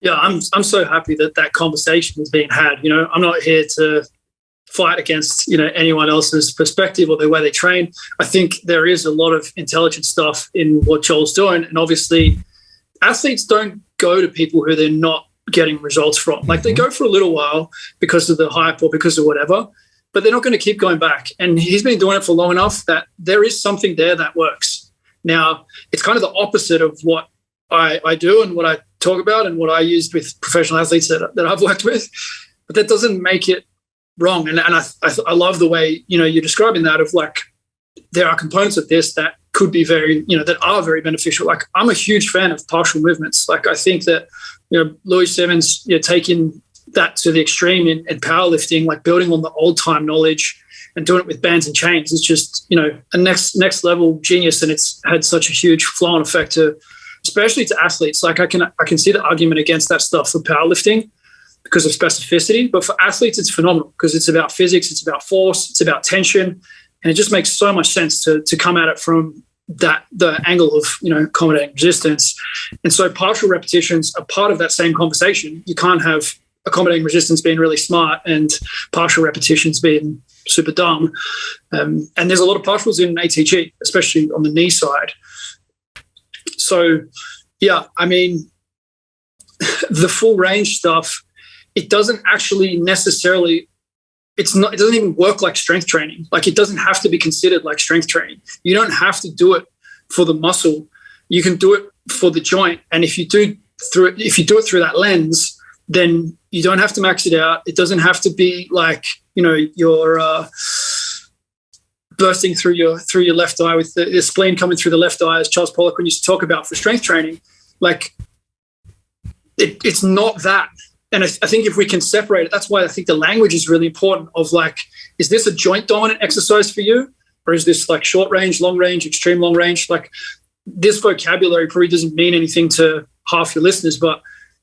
Yeah, I'm so happy that conversation is being had. I'm not here to fight against anyone else's perspective or the way they train. I think there is a lot of intelligent stuff in what Joel's doing, and obviously athletes don't go to people who they're not getting results from. Like, they go for a little while because of the hype or because of whatever, but they're not going to keep going back. And he's been doing it for long enough that there is something there that works. Now, it's kind of the opposite of what I do and what I talk about and what I used with professional athletes that I've worked with, but that doesn't make it wrong. And I love the way, you're describing that, of like, there are components of this that could be very, that are very beneficial. Like, I'm a huge fan of partial movements. Like, I think that, Louis Simmons, taking that to the extreme in powerlifting, like building on the old time knowledge and doing it with bands and chains, is just, a next level genius. And it's had such a huge flow on effect especially to athletes. Like, I can see the argument against that stuff for powerlifting, because of specificity. But for athletes, it's phenomenal because it's about physics, it's about force, it's about tension. And it just makes so much sense to come at it from the angle of, accommodating resistance. And so partial repetitions are part of that same conversation. You can't have accommodating resistance being really smart and partial repetitions being super dumb. And there's a lot of partials in ATG, especially on the knee side. So, yeah, I mean, the full range stuff, it doesn't actually necessarily, it doesn't even work like strength training. Like, it doesn't have to be considered like strength training. You don't have to do it for the muscle. You can do it for the joint. And if you do it through that lens, then you don't have to max it out. It doesn't have to be like, you're bursting through your left eye with the spleen coming through the left eye, as Charles Poliquin used to talk about for strength training. Like, it's not that. And I think if we can separate it, that's why I think the language is really important of like, is this a joint dominant exercise for you? Or is this like short range, long range, extreme long range? Like, this vocabulary probably doesn't mean anything to half your listeners, but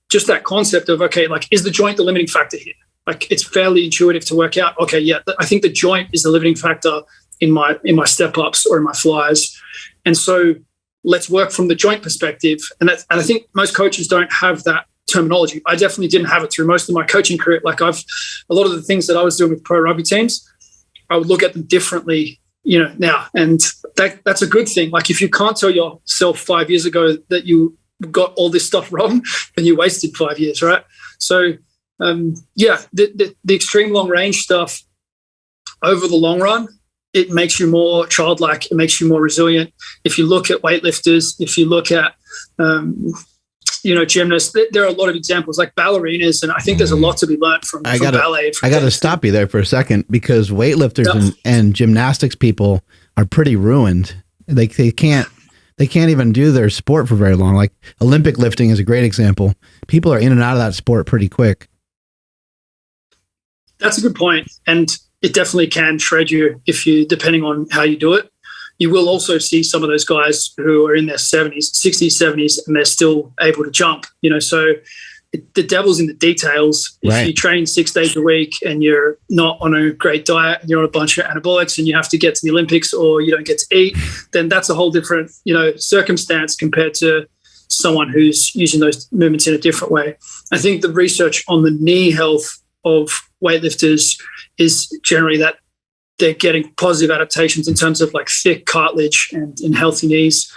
just that concept of, okay, like, is the joint the limiting factor here? Like, it's fairly intuitive to work out, okay, yeah, I think the joint is the limiting factor in my step ups or in my flies. And so let's work from the joint perspective. And I think most coaches don't have that terminology. I definitely didn't have it through most of my coaching career. Like, a lot of the things that I was doing with pro rugby teams, I would look at them differently, now. And that's a good thing. Like, if you can't tell yourself 5 years ago that you got all this stuff wrong, then you wasted 5 years, right? So, the extreme long range stuff over the long run, it makes you more childlike. It makes you more resilient. If you look at weightlifters, if you look at, gymnasts, there are a lot of examples like ballerinas. And I think there's a lot to be learned from ballet. I got to stop you there for a second, because weightlifters and gymnastics people are pretty ruined. They can't even do their sport for very long. Like, Olympic lifting is a great example. People are in and out of that sport pretty quick. That's a good point. And it definitely can shred you depending on how you do it. You will also see some of those guys who are in their 70s, 60s, 70s, and they're still able to jump, so the devil's in the details. If you train 6 days a week and you're not on a great diet and you're on a bunch of anabolics and you have to get to the Olympics or you don't get to eat, then that's a whole different, circumstance compared to someone who's using those movements in a different way. I think the research on the knee health of weightlifters is generally that they're getting positive adaptations in terms of like thick cartilage and in healthy knees.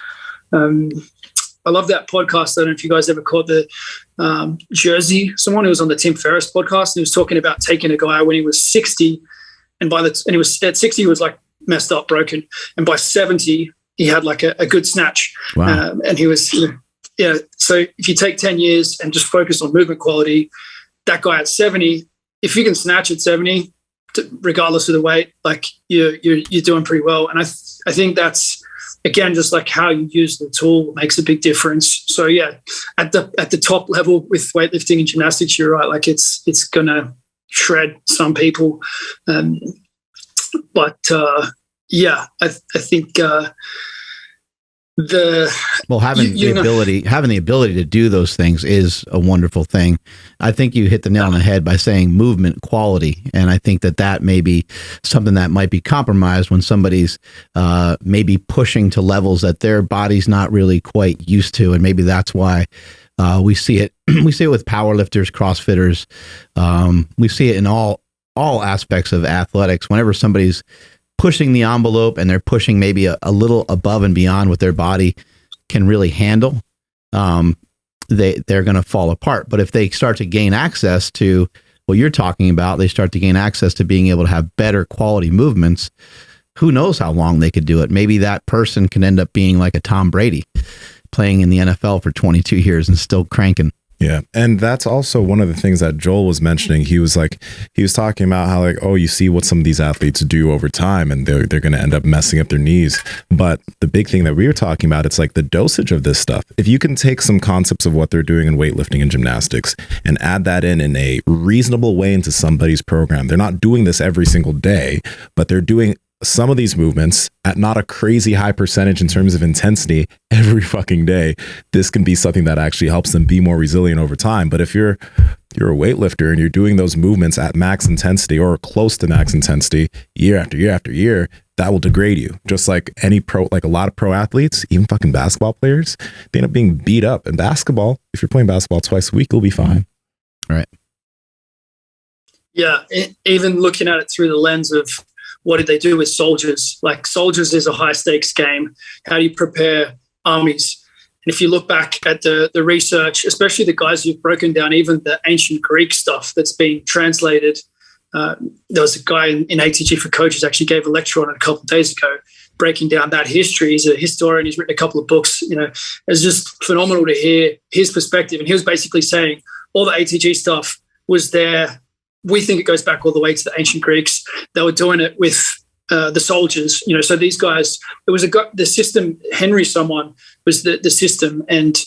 I love that podcast. I don't know if you guys ever caught the Jersey, someone who was on the Tim Ferriss podcast, and he was talking about taking a guy when he was 60, and he was at 60, he was like messed up, broken, and by 70, he had like a good snatch. Wow. And he was, so if you take 10 years and just focus on movement quality, that guy at 70, if you can snatch at 70, regardless of the weight, like you're doing pretty well. And I think that's, again, just like how you use the tool makes a big difference. So yeah, at the top level with weightlifting and gymnastics, you're right. Like it's gonna shred some people. But I think having the ability to do those things is a wonderful thing. I think you hit the nail on the head by saying movement quality, and I think that may be something that might be compromised when somebody's maybe pushing to levels that their body's not really quite used to, and maybe that's why we see it. We see it with powerlifters, CrossFitters. We see it in all aspects of athletics. Whenever somebody's pushing the envelope and they're pushing maybe a little above and beyond what their body can really handle, they're going to fall apart. But if they start to gain access to what you're talking about, they start to gain access to being able to have better quality movements, who knows how long they could do it. Maybe that person can end up being like a Tom Brady, playing in the NFL for 22 years and still cranking. Yeah. And that's also one of the things that Joel was mentioning. He was talking about how like, oh, you see what some of these athletes do over time and they're going to end up messing up their knees. But the big thing that we were talking about, it's like the dosage of this stuff. If you can take some concepts of what they're doing in weightlifting and gymnastics and add that in a reasonable way into somebody's program, they're not doing this every single day, but they're doing some of these movements at not a crazy high percentage in terms of intensity every fucking day, this can be something that actually helps them be more resilient over time. But if you're a weightlifter and you're doing those movements at max intensity or close to max intensity year after year after year, that will degrade you. Just like any like a lot of pro athletes, even fucking basketball players, they end up being beat up. In basketball, if you're playing basketball twice a week, you'll be fine. Right. Yeah. Even looking at it through the lens of what did they do with soldiers? Like, soldiers is a high stakes game. How do you prepare armies? And if you look back at the research, especially the guys who've broken down even the ancient Greek stuff that's been translated, there was a guy in ATG for Coaches actually gave a lecture on it a couple of days ago, breaking down that history. He's a historian. He's written a couple of books. You know, it's just phenomenal to hear his perspective. And he was basically saying all the ATG stuff was there. We think it goes back all the way to the ancient Greeks. They were doing it with the soldiers, you know. So these guys, it was the system. Henry, someone was the system, and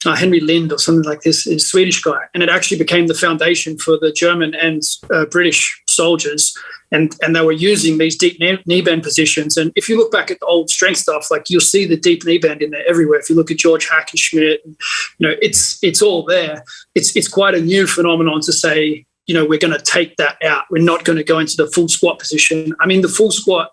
Henry Lind or something like this is a Swedish guy, and it actually became the foundation for the German and British soldiers, and they were using these deep knee bend positions. And if you look back at the old strength stuff, like, you'll see the deep knee bend in there everywhere. If you look at George Hackenschmidt, you know, it's all there. It's quite a new phenomenon to say, you know, we're going to take that out. We're not going to go into the full squat position. I mean, the full squat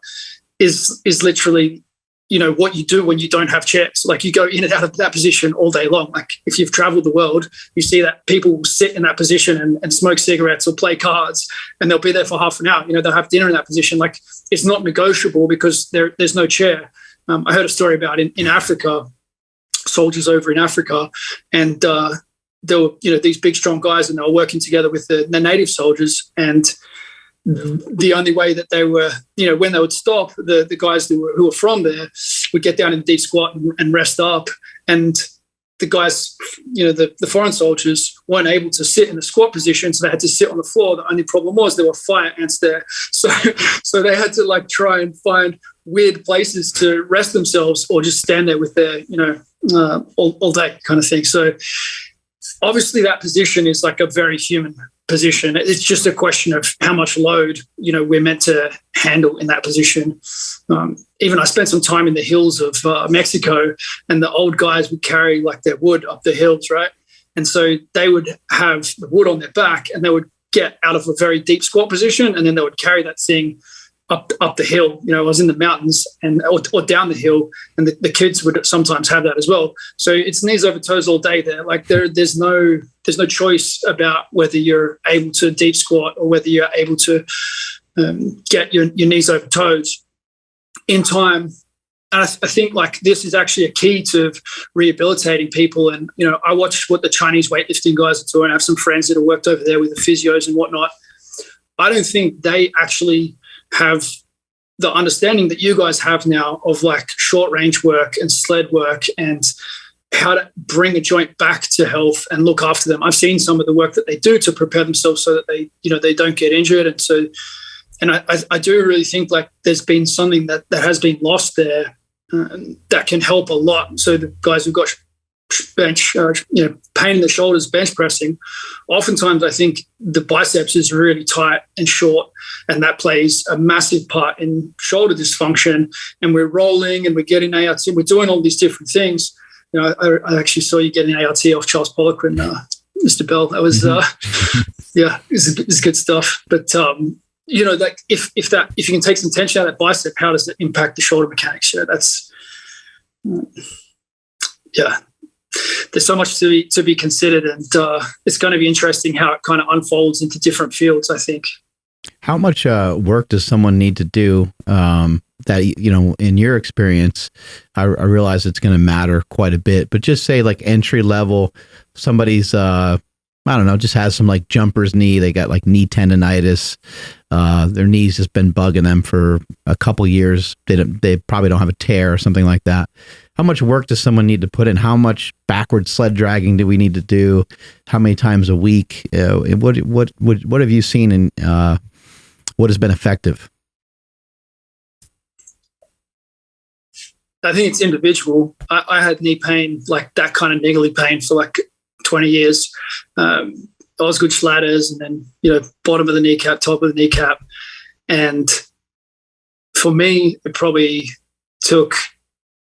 is literally, you know, what you do when you don't have chairs. Like, you go in and out of that position all day long. Like, if you've traveled the world, you see that people will sit in that position and smoke cigarettes or play cards, and they'll be there for half an hour. You know, they'll have dinner in that position. Like, it's not negotiable because there's no chair. I heard a story about in Africa, soldiers over in Africa, and there were, you know, these big, strong guys, and they were working together with the native soldiers. And the only way that they were, you know, when they would stop, the guys who were from there would get down in deep squat and rest up. And the guys, you know, the foreign soldiers weren't able to sit in the squat position, so they had to sit on the floor. The only problem was there were fire ants there. So they had to, like, try and find weird places to rest themselves, or just stand there with their, you know, all day kind of thing. So obviously that position is like a very human position. It's just a question of how much load, you know, we're meant to handle in that position. Even I spent some time in the hills of Mexico, and the old guys would carry, like, their wood up the hills, right? And so they would have the wood on their back, and they would get out of a very deep squat position, and then they would carry that thing up the hill. You know, I was in the mountains or down the hill, and the kids would sometimes have that as well. So it's knees over toes all day there. Like, there's no choice about whether you're able to deep squat or whether you're able to get your knees over toes in time. And I think, like, this is actually a key to rehabilitating people. And, you know, I watch what the Chinese weightlifting guys are doing. I have some friends that have worked over there with the physios and whatnot. I don't think they actually have the understanding that you guys have now of, like, short range work and sled work and how to bring a joint back to health and look after them. I've seen some of the work that they do to prepare themselves so that they, you know, they don't get injured. And so, and I do really think, like, there's been something that has been lost there that can help a lot. So the guys who've got bench, you know, pain in the shoulders, bench pressing, oftentimes I think the biceps is really tight and short, and that plays a massive part in shoulder dysfunction. And we're rolling and we're getting ART, we're doing all these different things. You know, I actually saw you getting ART off Charles Poliquin, Mr. Bell. That was, yeah, it's good stuff. But you know, like, if you can take some tension out of that bicep, how does it impact the shoulder mechanics? Yeah, that's yeah. There's so much to be considered, and it's going to be interesting how it kind of unfolds into different fields, I think. How much work does someone need to do that, you know, in your experience? I realize it's going to matter quite a bit, but just say, like, entry level, somebody's, I don't know, just has some, like, jumper's knee. They got, like, knee tendonitis. Their knees has been bugging them for a couple years. They probably don't have a tear or something like that. How much work does someone need to put in? How much backward sled dragging do we need to do? How many times a week? What have you seen, and what has been effective? I think it's individual. I had knee pain, like that kind of niggly pain, for like 20 years. Osgood Schlatters, and then, you know, bottom of the kneecap, top of the kneecap. And for me, it probably took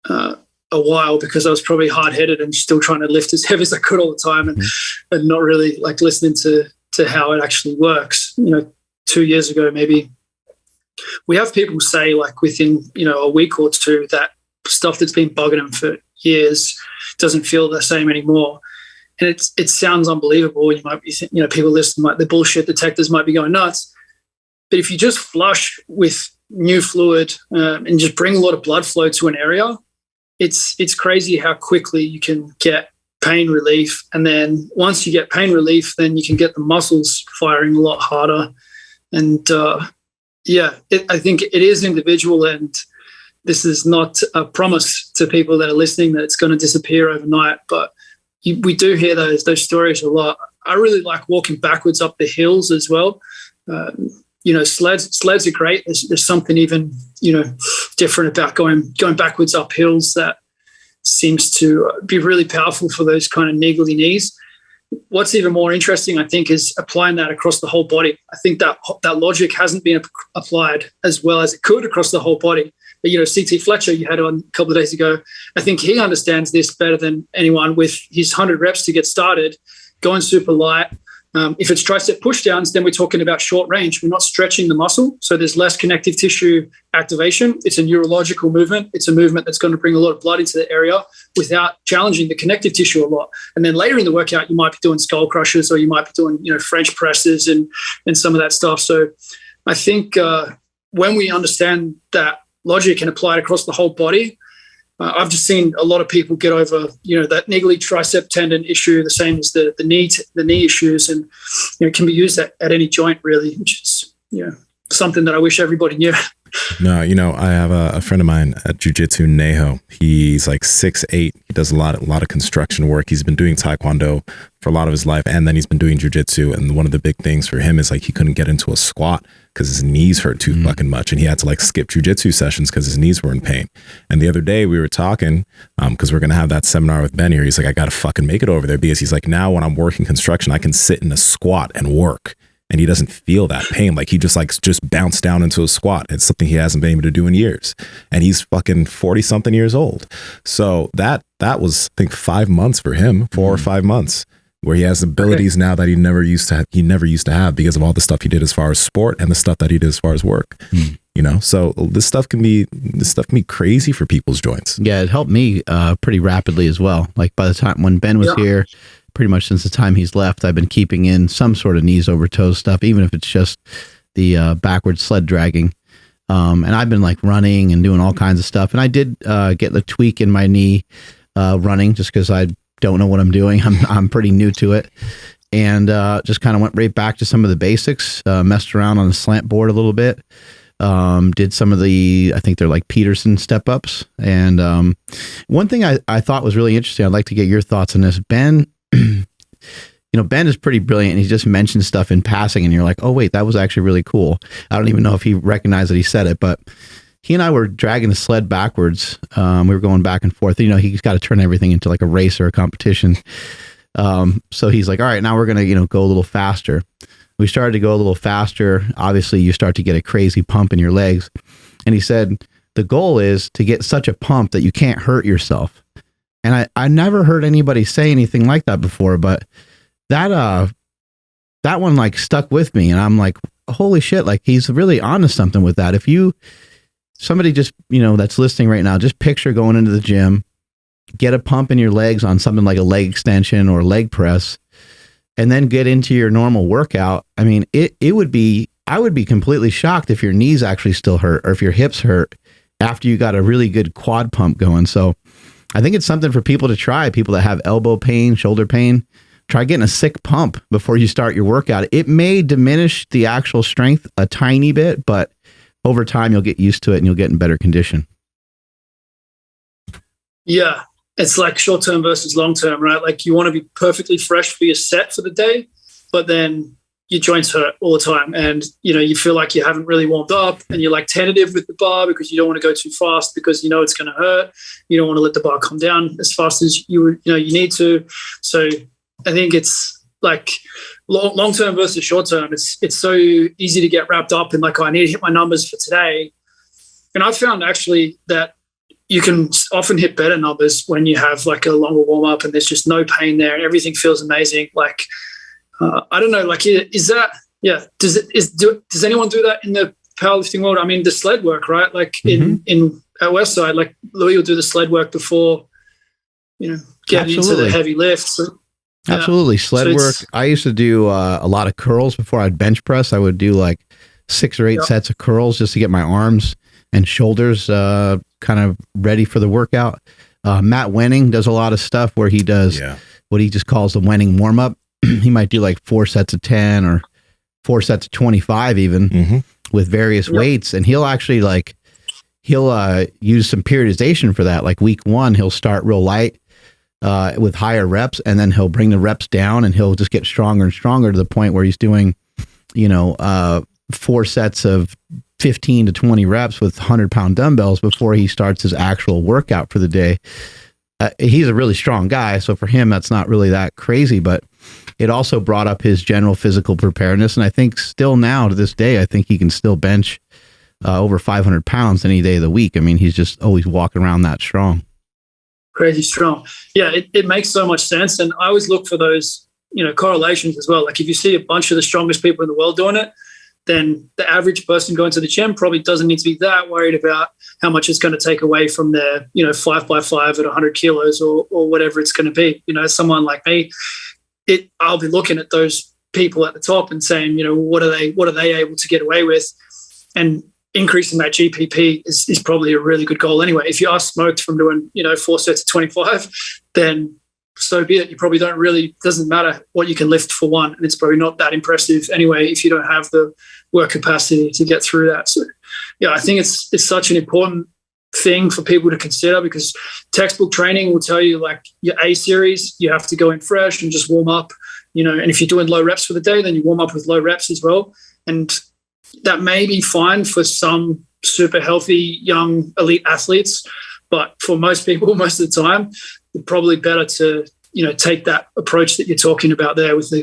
a while because I was probably hard-headed and still trying to lift as heavy as I could all the time and not really like listening to how it actually works. 2 years ago, maybe we have people say like within, a week or two that stuff that's been bugging them for years doesn't feel the same anymore. And it sounds unbelievable. You might be, people listening, the bullshit detectors might be going nuts. But if you just flush with new fluid and just bring a lot of blood flow to an area, it's crazy how quickly you can get pain relief. And then once you get pain relief, then you can get the muscles firing a lot harder. And I think it is individual, and this is not a promise to people that are listening that it's going to disappear overnight. But we do hear those stories a lot. I really like walking backwards up the hills as well. Sleds are great. There's something even, different about going backwards up hills that seems to be really powerful for those kind of niggly knees. What's even more interesting, I think, is applying that across the whole body. I think that logic hasn't been applied as well as it could across the whole body. But, CT Fletcher, you had on a couple of days ago, I think he understands this better than anyone with his 100 reps to get started, going super light. If it's tricep pushdowns, then we're talking about short range. We're not stretching the muscle, so there's less connective tissue activation. It's a neurological movement. It's a movement that's going to bring a lot of blood into the area without challenging the connective tissue a lot. And then later in the workout, you might be doing skull crushers, or you might be doing, French presses and some of that stuff. So I think when we understand that logic and apply it across the whole body, I've just seen a lot of people get over, that niggly tricep tendon issue, the same as the knee issues, and it can be used at any joint really, which is something that I wish everybody knew. No, I have a friend of mine at Jiu-Jitsu, Neho. He's like 6'8". He does a lot of construction work. He's been doing Taekwondo for a lot of his life, and then he's been doing Jiu-Jitsu. And one of the big things for him is like he couldn't get into a squat because his knees hurt too fucking much, and he had to like skip Jiu-Jitsu sessions because his knees were in pain. And the other day we were talking because we're gonna have that seminar with Ben here. He's like, I gotta fucking make it over there, because he's like, now when I'm working construction, I can sit in a squat and work. And he doesn't feel that pain. Like he just bounced down into a squat. It's something he hasn't been able to do in years. And he's fucking 40 something years old. So that was, I think, 5 months for him, 4 or 5 months, where he has abilities now that he never used to have because of all the stuff he did as far as sport and the stuff that he did as far as work. So this stuff can be crazy for people's joints. Yeah, it helped me pretty rapidly as well. Like by the time when Ben was here, pretty much since the time he's left, I've been keeping in some sort of knees over toes stuff, even if it's just the backward sled dragging. And I've been like running and doing all kinds of stuff. And I did get the tweak in my knee running just because I don't know what I'm doing. I'm pretty new to it. And just kind of went right back to some of the basics, messed around on the slant board a little bit. Did some of the, I think they're like Peterson step ups. And one thing I thought was really interesting, I'd like to get your thoughts on this. Ben, Ben is pretty brilliant. And he just mentioned stuff in passing and you're like, oh wait, that was actually really cool. I don't even know if he recognized that he said it, but he and I were dragging the sled backwards. We were going back and forth. He's got to turn everything into like a race or a competition. So he's like, all right, now we're going to, go a little faster. We started to go a little faster. Obviously you start to get a crazy pump in your legs. And he said, the goal is to get such a pump that you can't hurt yourself. And I never heard anybody say anything like that before, but that one like stuck with me. And I'm like, holy shit, like he's really onto something with that. If somebody just, that's listening right now, just picture going into the gym, get a pump in your legs on something like a leg extension or leg press, and then get into your normal workout. I mean, I would be completely shocked if your knees actually still hurt or if your hips hurt after you got a really good quad pump going. So I think it's something for people to try. People that have elbow pain, shoulder pain, try getting a sick pump before you start your workout. It may diminish the actual strength a tiny bit, but over time you'll get used to it and you'll get in better condition. Yeah. It's like short-term versus long-term, right? Like you want to be perfectly fresh for your set for the day, but then your joints hurt all the time. And, you feel like you haven't really warmed up and you're like tentative with the bar because you don't want to go too fast because it's going to hurt. You don't want to let the bar come down as fast as you need to. So I think it's like long-term versus short-term. It's so easy to get wrapped up in like, I need to hit my numbers for today. And I've found actually that you can often hit better numbers when you have like a longer warm up and there's just no pain there and everything feels amazing. Like, I don't know, like, is that, yeah. Does anyone do that in the powerlifting world? I mean, the sled work, right? Like in at Westside, like Louis will do the sled work before, getting into the heavy lifts. So, absolutely. Sled work. I used to do a lot of curls before I'd bench press. I would do like 6 or 8 sets of curls just to get my arms and shoulders kind of ready for the workout. Matt Wenning does a lot of stuff where he does what he just calls the Wenning warm up. He might do like 4 sets of 10 or 4 sets of 25 even with various weights. And he'll actually he'll use some periodization for that. Like week 1, he'll start real light with higher reps, and then he'll bring the reps down and he'll just get stronger and stronger to the point where he's doing, 4 sets of 15 to 20 reps with 100-pound dumbbells before he starts his actual workout for the day. He's a really strong guy, so for him, that's not really that crazy, but it also brought up his general physical preparedness. And I think still now to this day, I think he can still bench over 500 pounds any day of the week. I mean, he's just always walking around that strong. Crazy strong. Yeah, it makes so much sense. And I always look for those, correlations as well. Like if you see a bunch of the strongest people in the world doing it, then the average person going to the gym probably doesn't need to be that worried about how much it's going to take away from their, 5x5 at 100 kilos or whatever it's going to be. Someone like me, I'll be looking at those people at the top and saying, what are they able to get away with? And increasing that GPP is probably a really good goal anyway. If you are smoked from doing, 4 sets of 25, then so be it. You probably doesn't matter what you can lift for one. And it's probably not that impressive anyway if you don't have the work capacity to get through that. So, yeah, I think it's such an important thing for people to consider, because textbook training will tell you, like, your A series, you have to go in fresh and just warm up, and if you're doing low reps for the day, then you warm up with low reps as well. And that may be fine for some super healthy, young, elite athletes. But for most people, most of the time, it's probably better to, take that approach that you're talking about there with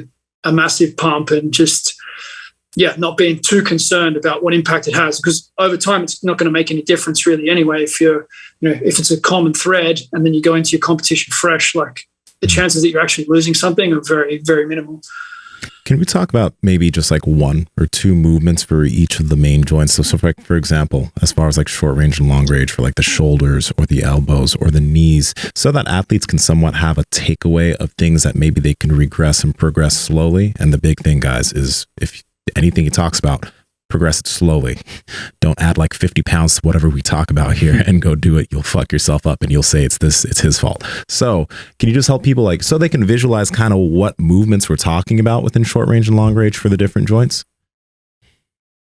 a massive pump and just, not being too concerned about what impact it has. Because over time, it's not going to make any difference really anyway. If you're, if it's a common thread and then you go into your competition fresh, like the chances that you're actually losing something are very, very minimal. Can we talk about maybe just like 1 or 2 movements for each of the main joints? So for example, as far as like short range and long range for like the shoulders or the elbows or the knees, so that athletes can somewhat have a takeaway of things that maybe they can regress and progress slowly. And the big thing, guys, is if anything he talks about, progress it slowly. Don't add like 50 pounds to whatever we talk about here and go do it. You'll fuck yourself up and you'll say it's his fault. So can you just help people so they can visualize kind of what movements we're talking about within short range and long range for the different joints?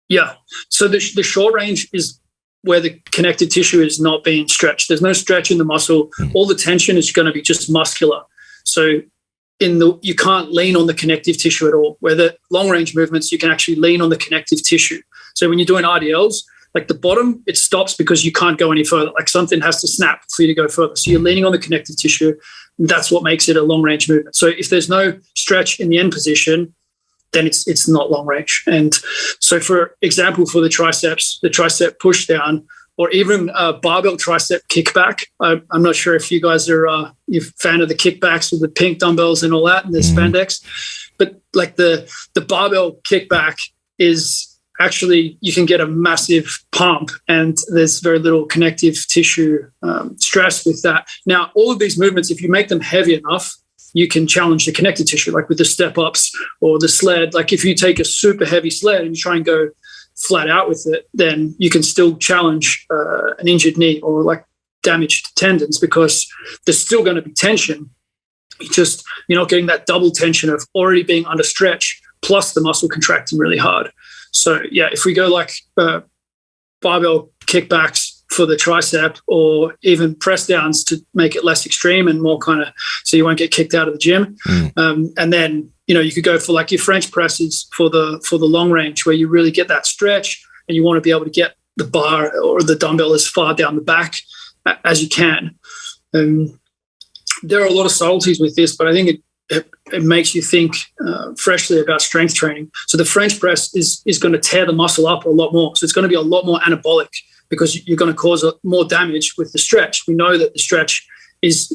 Yeah. So the short range is where the connective tissue is not being stretched. There's no stretch in the muscle. All the tension is going to be just muscular. So you can't lean on the connective tissue at all. Where the long range movements, you can actually lean on the connective tissue. So when you're doing RDLs, like the bottom, it stops because you can't go any further. Like something has to snap for you to go further. So you're leaning on the connective tissue. And that's what makes it a long range movement. So if there's no stretch in the end position, then it's not long range. And so for example, for the tricep push down, or even a barbell tricep kickback. I'm not sure if you guys are you're a fan of the kickbacks with the pink dumbbells and all that and the spandex, but like the barbell kickback is actually, you can get a massive pump and there's very little connective tissue stress with that. Now, all of these movements, if you make them heavy enough, you can challenge the connective tissue, like with the step ups or the sled. Like if you take a super heavy sled and you try and go flat out with it, then you can still challenge an injured knee or like damaged tendons, because there's still going to be tension. You're not getting that double tension of already being under stretch plus the muscle contracting really hard. So yeah, if we go like barbell kickbacks for the tricep, or even press downs to make it less extreme and more kind of so you won't get kicked out of the gym, and then you could go for like your French presses for the long range, where you really get that stretch and you want to be able to get the bar or the dumbbell as far down the back as you can. There are a lot of subtleties with this, but I think it makes you think freshly about strength training. So the French press is going to tear the muscle up a lot more. So it's going to be a lot more anabolic because you're going to cause more damage with the stretch. We know that the stretch is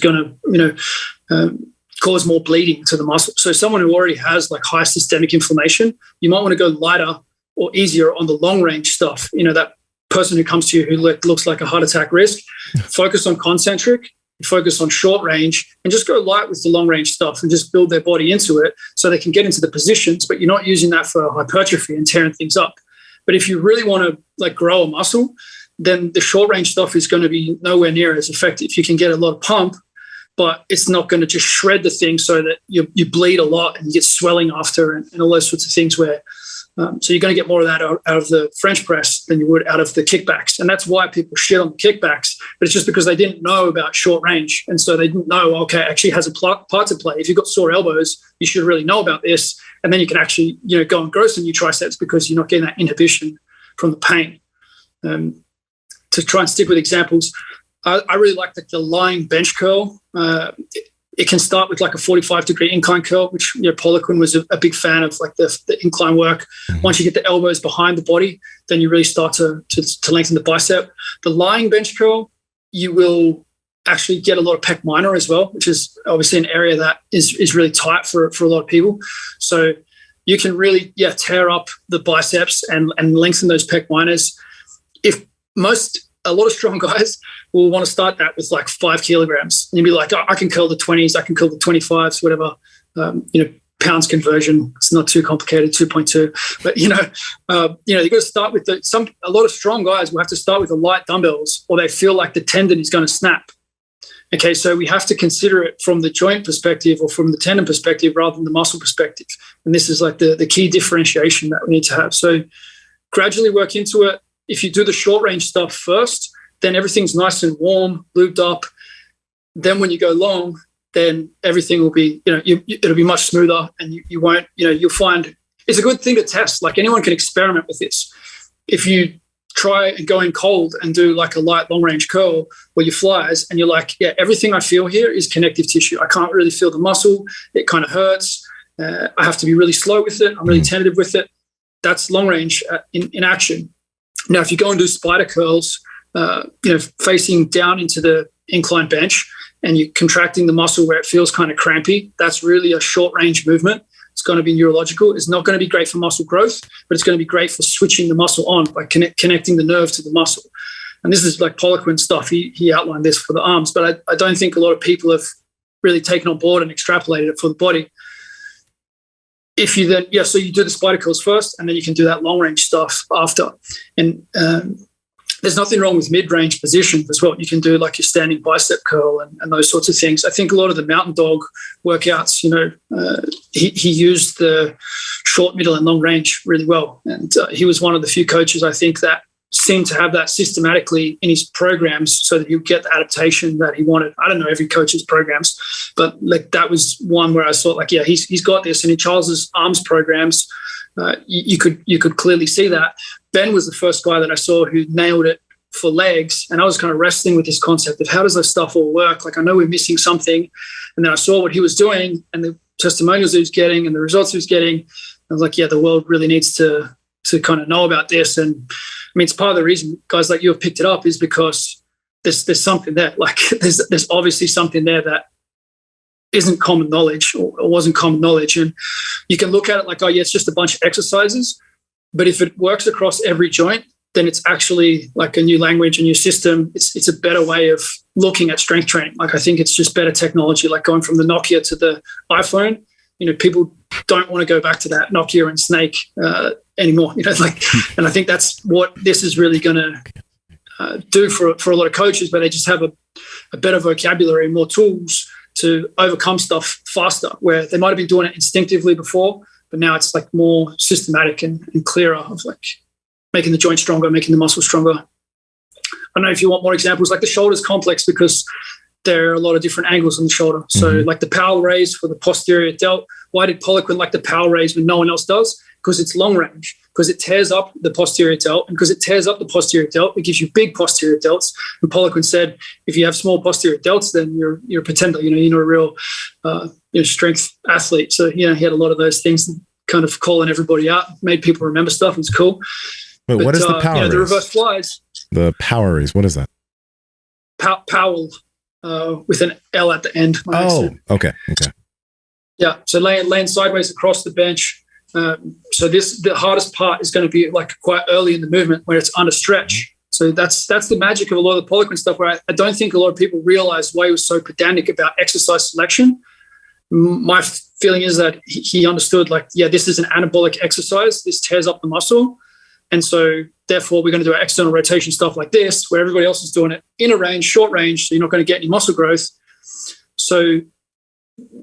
going to, cause more bleeding to the muscle. So someone who already has like high systemic inflammation, you might want to go lighter or easier on the long range stuff. That person who comes to you who looks like a heart attack risk, focus on concentric, focus on short range, and just go light with the long range stuff and just build their body into it so they can get into the positions, but you're not using that for hypertrophy and tearing things up. But if you really want to like grow a muscle, then the short range stuff is going to be nowhere near as effective. You can get a lot of pump, but it's not going to just shred the thing so that you bleed a lot and you get swelling after and all those sorts of things where so you're going to get more of that out of the French press than you would out of the kickbacks. And that's why people shit on the kickbacks, but it's just because they didn't know about short range. And so they didn't know, okay, actually has a part to play. If you've got sore elbows, you should really know about this. And then you can actually, go and grow some new triceps because you're not getting that inhibition from the pain. To try and stick with examples, I really like the lying bench curl. It can start with like a 45-degree incline curl, which Poliquin was a big fan of, like the incline work. Mm-hmm. Once you get the elbows behind the body, then you really start to lengthen the bicep. The lying bench curl, you will actually get a lot of pec minor as well, which is obviously an area that is really tight for a lot of people. So you can really tear up the biceps and lengthen those pec minors. A lot of strong guys will want to start that with like 5 kilograms. And you'll be like, oh, I can curl the 20s, I can curl the 25s, whatever, pounds conversion. It's not too complicated, 2.2. But, you've got to start with a lot of strong guys will have to start with the light dumbbells or they feel like the tendon is going to snap. Okay, so we have to consider it from the joint perspective or from the tendon perspective rather than the muscle perspective. And this is like the key differentiation that we need to have. So gradually work into it. If you do the short range stuff first, then everything's nice and warm, lubed up. Then when you go long, then everything will be, it'll be much smoother and you won't, you'll find it's a good thing to test. Like anyone can experiment with this. If you try and go in cold and do like a light long range curl where you flies and you're like, everything I feel here is connective tissue. I can't really feel the muscle. It kind of hurts. I have to be really slow with it. I'm really tentative with it. That's long range in action. Now, if you go and do spider curls, facing down into the incline bench and you're contracting the muscle where it feels kind of crampy, that's really a short range movement. It's going to be neurological. It's not going to be great for muscle growth, but it's going to be great for switching the muscle on by connecting the nerve to the muscle. And this is like Poliquin stuff. He outlined this for the arms, but I don't think a lot of people have really taken on board and extrapolated it for the body. If you then, so you do the spider curls first, and then you can do that long range stuff after. And there's nothing wrong with mid-range positions as well. You can do like your standing bicep curl and those sorts of things. I think a lot of the mountain dog workouts, he used the short, middle, and long range really well. And he was one of the few coaches, I think, that seemed to have that systematically in his programs so that you get the adaptation that he wanted. I don't know every coach's programs, but like that was one where I thought like, he's got this. And in Charles's arms programs, you could clearly see that. Ben was the first guy that I saw who nailed it for legs. And I was kind of wrestling with this concept of how does this stuff all work? Like I know we're missing something. And then I saw what he was doing and the testimonials he was getting and the results he was getting. I was like, the world really needs to kind of know about this. And I mean, it's part of the reason guys like you have picked it up is because there's something there. Like there's obviously something there that isn't common knowledge or wasn't common knowledge. And you can look at it like, it's just a bunch of exercises. But if it works across every joint, then it's actually like a new language, a new system. It's a better way of looking at strength training. Like I think it's just better technology, like going from the Nokia to the iPhone. People don't want to go back to that Nokia and Snake anymore. And I think that's what this is really going to do for a lot of coaches, but they just have a better vocabulary, more tools to overcome stuff faster, where they might have been doing it instinctively before, but now it's like more systematic and clearer of like making the joint stronger, making the muscle stronger. I don't know if you want more examples. Like the shoulder's complex because there are a lot of different angles on the shoulder. So like the power raise for the posterior delt. Why did Poliquin like the power raise when no one else does? Because it's long range, because it tears up the posterior delt. And because it tears up the posterior delt, it gives you big posterior delts. And Poliquin said, if you have small posterior delts, then you're a pretender, you're not a real strength athlete. So, he had a lot of those things kind of calling everybody out, made people remember stuff. It was cool. But what is the power raise? The reverse flies. The power raise. What is that? Powell, with an L at the end. Okay. Yeah. So laying sideways across the bench. So the hardest part is going to be like quite early in the movement where it's under stretch. So that's the magic of a lot of the Poliquin stuff, where I don't think a lot of people realize why he was so pedantic about exercise selection. My feeling is that he understood, like, yeah, this is an anabolic exercise. This tears up the muscle. And so therefore we're going to do our external rotation stuff like this, where everybody else is doing it in a range, short range, so you're not going to get any muscle growth. So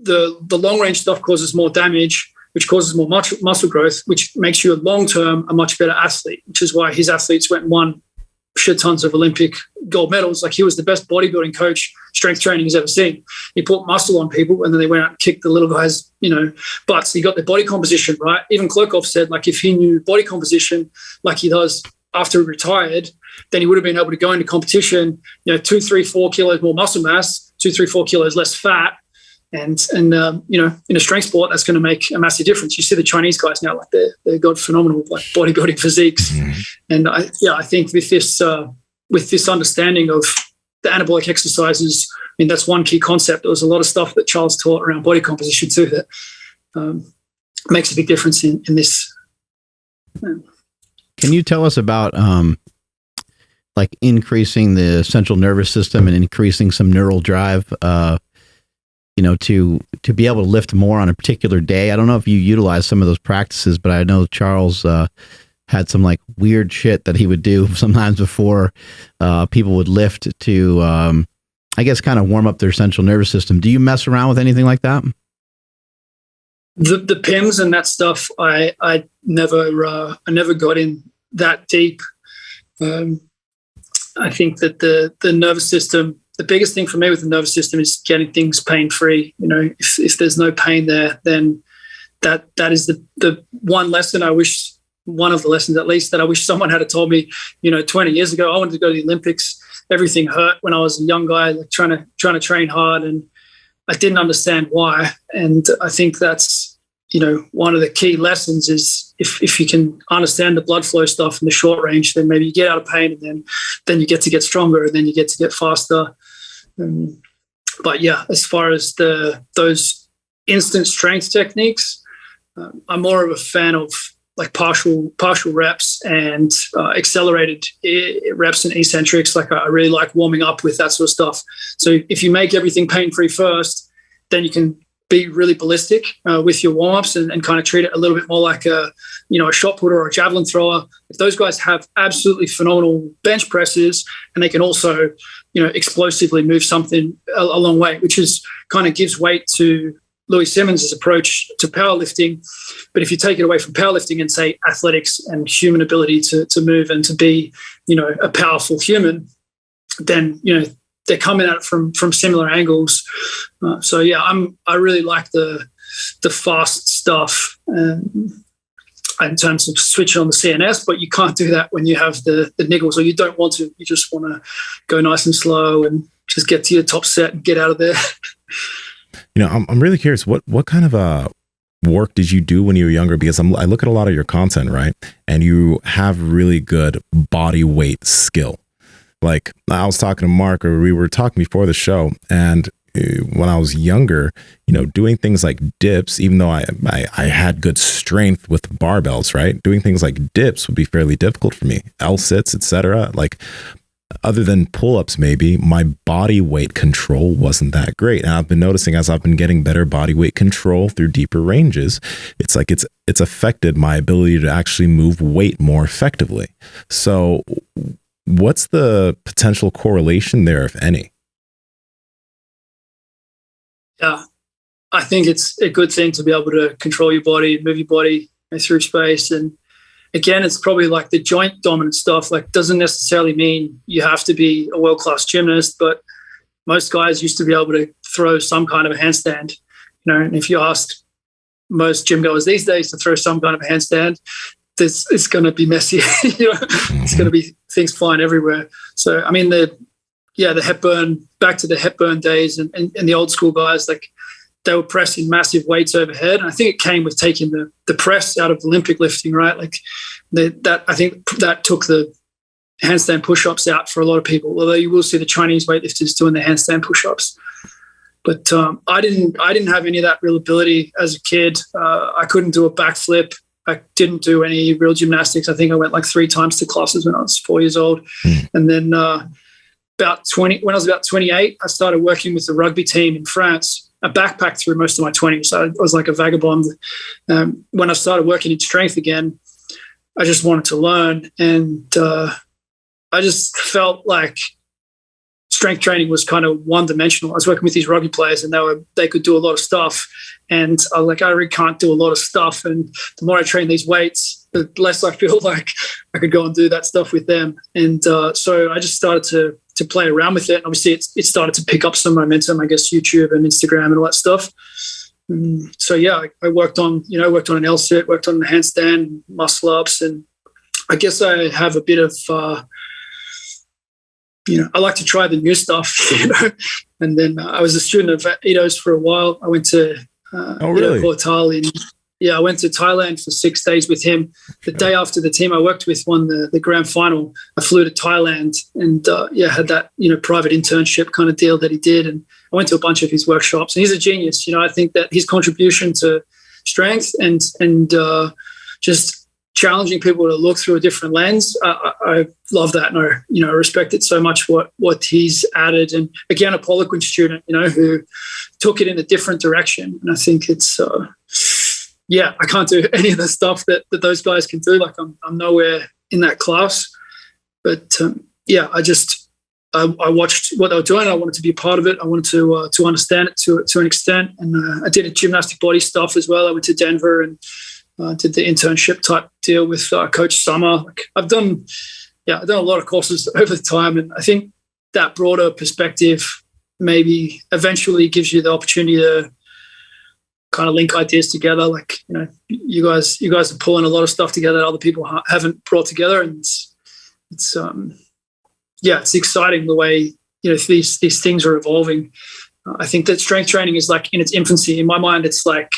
the long range stuff causes more damage, which causes more muscle growth, which makes you long-term a much better athlete, which is why his athletes went and won shit tons of Olympic gold medals. Like, he was the best bodybuilding coach, strength training he's ever seen. He put muscle on people, and then they went out and kicked the little guys, butts. He got their body composition right. Even Klokov said, like, if he knew body composition like he does after he retired, then he would have been able to go into competition, 2, 3, 4 kilos more muscle mass, 2, 3, 4 kilos less fat. And in a strength sport, that's going to make a massive difference. You see the Chinese guys now, like they've got phenomenal like bodybuilding physiques. And I think with this understanding of the anabolic exercises, I mean, that's one key concept. There was a lot of stuff that Charles taught around body composition too that makes a big difference in this. Can you tell us about like increasing the central nervous system and increasing some neural drive? To be able to lift more on a particular day. I don't know if you utilize some of those practices, but I know Charles had some like weird shit that he would do sometimes before people would lift to, I guess, kind of warm up their central nervous system. Do you mess around with anything like that? The PIMS and that stuff, I never got in that deep. I think that the nervous system, the biggest thing for me with the nervous system is getting things pain-free. If there's no pain there, then that is the one lesson one of the lessons at least, that I wish someone had told me, 20 years ago. I wanted to go to the Olympics. Everything hurt when I was a young guy, like trying to train hard, and I didn't understand why. And I think that's, one of the key lessons is if you can understand the blood flow stuff in the short range, then maybe you get out of pain, and then you get to get stronger, and then you get to get faster. But yeah, as far as those instant strength techniques, I'm more of a fan of like partial reps and accelerated reps and eccentrics. Like, I really like warming up with that sort of stuff. So if you make everything pain-free first, then you can be really ballistic with your warm-ups and kind of treat it a little bit more like a shot putter or a javelin thrower. If those guys have absolutely phenomenal bench presses, and they can also, explosively move something a long way, which is kind of gives weight to Louis Simmons' approach to powerlifting. But if you take it away from powerlifting and say athletics and human ability to move and to be, a powerful human, then, they're coming at it from similar angles. So yeah, I really like the fast stuff in terms of switching on the CNS, but you can't do that when you have the niggles, or you don't want to. You just want to go nice and slow and just get to your top set and get out of there. I'm really curious, what kind of work did you do when you were younger? Because I look at a lot of your content, right? And you have really good body weight skill. Like, I was talking to Mark, or we were talking before the show, and when I was younger, doing things like dips, even though I had good strength with barbells, right? Doing things like dips would be fairly difficult for me. L-sits, etc. Like, other than pull-ups, maybe my body weight control wasn't that great. And I've been noticing, as I've been getting better body weight control through deeper ranges, it's like it's affected my ability to actually move weight more effectively. So what's the potential correlation there, if any? Yeah, I think it's a good thing to be able to control your body, move your body through space. And again, it's probably like the joint dominant stuff. Like, doesn't necessarily mean you have to be a world-class gymnast, but most guys used to be able to throw some kind of a handstand. And if you asked most gym goers these days to throw some kind of a handstand, it's going to be messy. It's going to be things flying everywhere. So, I mean, the Hepburn, back to the Hepburn days and the old school guys, like, they were pressing massive weights overhead. And I think it came with taking the press out of Olympic lifting, right? Like, I think that took the handstand push-ups out for a lot of people, although you will see the Chinese weightlifters doing the handstand push-ups. But I didn't have any of that real ability as a kid. I couldn't do a backflip. I didn't do any real gymnastics. I think I went like 3 times to classes when I was 4 years old. And then when I was about 28, I started working with the rugby team in France. I backpacked through most of my 20s. So I was like a vagabond. When I started working in strength again, I just wanted to learn. And I just felt like strength training was kind of one-dimensional. I was working with these rugby players, and they could do a lot of stuff. And I was like, I really can't do a lot of stuff. And the more I train these weights, the less I feel like I could go and do that stuff with them. And so I just started to play around with it. And obviously, it started to pick up some momentum, I guess, YouTube and Instagram and all that stuff. So yeah, I worked on an L sit, worked on the handstand, muscle ups, and I guess I have a bit of, I like to try the new stuff, And then I was a student of Ito's for a while. I went to Portal I went to Thailand for 6 days with him. The day after the team I worked with won the grand final, I flew to Thailand and had that private internship kind of deal that he did, and I went to a bunch of his workshops. And he's a genius. I think that his contribution to strength and just challenging people to look through a different lens, I love that, and I respect it so much what he's added. And again, a Poliquin student, who took it in a different direction. And I think it's I can't do any of the stuff that those guys can do. Like I'm nowhere in that class, but I watched what they were doing. I wanted to be a part of it. I wanted to understand it to an extent. And I did a gymnastic body stuff as well. I went to Denver and did the internship type deal with Coach Nsima. I've done a lot of courses over the time, and I think that broader perspective maybe eventually gives you the opportunity to kind of link ideas together. Like, you guys are pulling a lot of stuff together that other people haven't brought together, and it's exciting the way these things are evolving. I think that strength training is like in its infancy. In my mind, it's like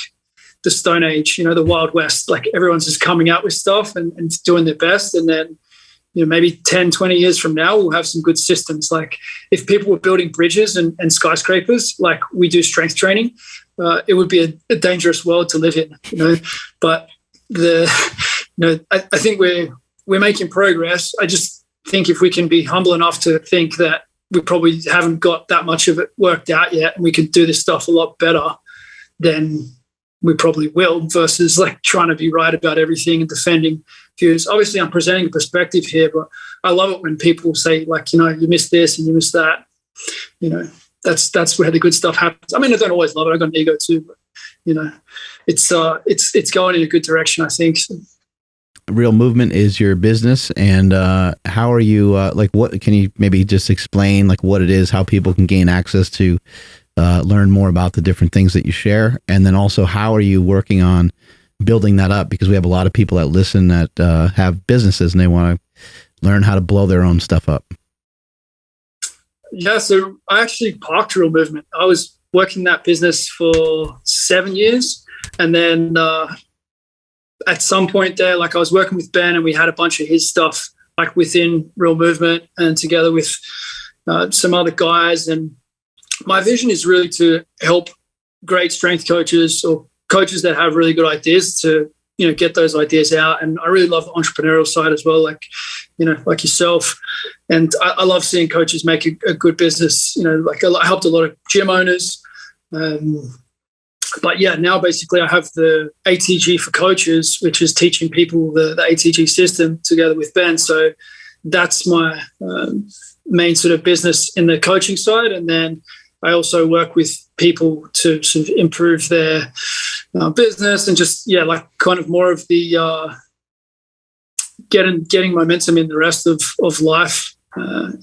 the Stone Age, the Wild West. Like everyone's just coming out with stuff and doing their best, and then maybe 10, 20 years from now, we'll have some good systems. Like if people were building bridges and skyscrapers like we do strength training, it would be a dangerous world to live in, But I think we're making progress. I just think if we can be humble enough to think that we probably haven't got that much of it worked out yet, and we can do this stuff a lot better, then we probably will, versus like trying to be right about everything and defending views. Obviously, I'm presenting a perspective here, but I love it when people say like, you missed this and you missed that. That's where the good stuff happens. I mean, I don't always love it. I've got an ego too, but it's going in a good direction, I think. Real Movement is your business, and how are you? What can you maybe just explain like what it is, how people can gain access to learn more about the different things that you share, and then also how are you working on building that up? Because we have a lot of people that listen that have businesses and they want to learn how to blow their own stuff up. Yeah, so I actually parked Real Movement. I was working that business for 7 years, and then at some point there, like I was working with Ben, and we had a bunch of his stuff like within Real Movement, and together with some other guys. And my vision is really to help great strength coaches or coaches that have really good ideas to, get those ideas out. And I really love the entrepreneurial side as well, like yourself. And I love seeing coaches make a good business. I helped a lot of gym owners. But yeah, now basically I have the ATG for coaches, which is teaching people the ATG system together with Ben. So that's my main sort of business in the coaching side. And then I also work with people to sort of improve their business and just, kind of more of the getting momentum in the rest of life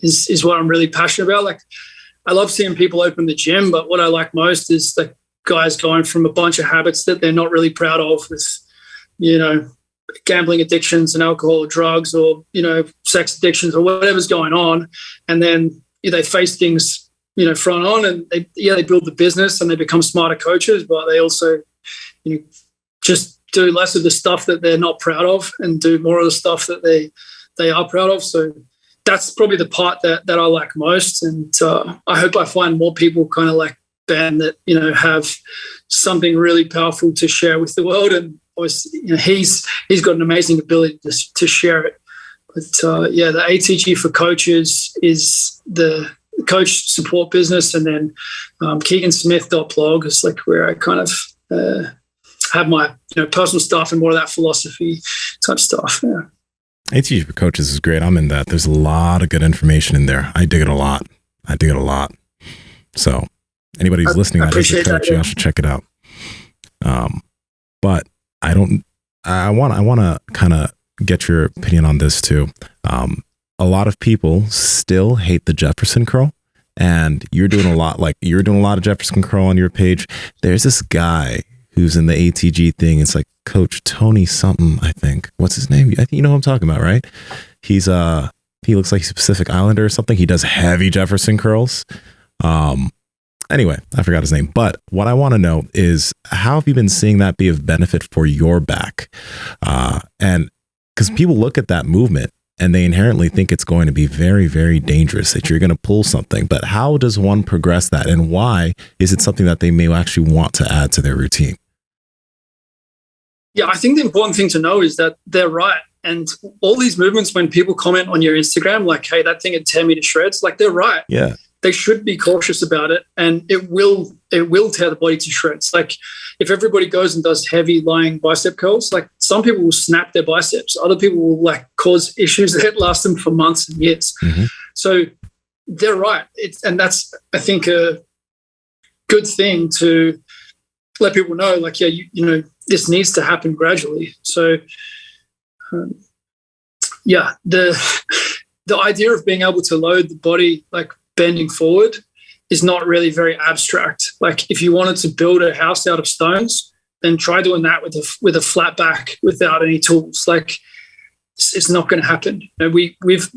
is what I'm really passionate about. Like, I love seeing people open the gym, but what I like most is the guys going from a bunch of habits that they're not really proud of, with, gambling addictions and alcohol or drugs or, sex addictions or whatever's going on. And then they face things, front on, and they build the business and they become smarter coaches, but they also, just do less of the stuff that they're not proud of and do more of the stuff that they are proud of. So that's probably the part that I like most. And I hope I find more people kind of like Ben that, have something really powerful to share with the world. And he's got an amazing ability to share it. But the ATG for coaches is the coach support business, and then Keegan Smith.blog is like where I kind of have my personal stuff and more of that philosophy type stuff. Yeah. ATG for coaches is great. I'm in that. There's a lot of good information in there. I dig it a lot. So anybody who's listening that is a coach, y'all should check it out. But I want to kind of get your opinion on this too. A lot of people still hate the Jefferson Curl, and you're doing a lot of Jefferson Curl on your page. There's this guy who's in the ATG thing. It's like Coach Tony something, I think. What's his name? I think you know what I'm talking about, right? He looks like he's a Pacific Islander or something. He does heavy Jefferson curls. Anyway, I forgot his name. But what I want to know is, how have you been seeing that be of benefit for your back? And because people look at that movement and they inherently think it's going to be very, very dangerous, that you're going to pull something. But how does one progress that? And why is it something that they may actually want to add to their routine? Yeah, I think the important thing to know is that they're right. And all these movements, when people comment on your Instagram, like, hey, that thing would tear me to shreds, like, they're right. Yeah. They should be cautious about it, and it will tear the body to shreds. Like, if everybody goes and does heavy lying bicep curls, like, some people will snap their biceps. Other people will like cause issues that last them for months and years. Mm-hmm. So they're right. And that's, I think, a good thing to let people know, like, yeah, this needs to happen gradually. So, the idea of being able to load the body, like bending forward, is not really very abstract. Like, if you wanted to build a house out of stones, then try doing that with a flat back without any tools. Like, it's not going to happen. We've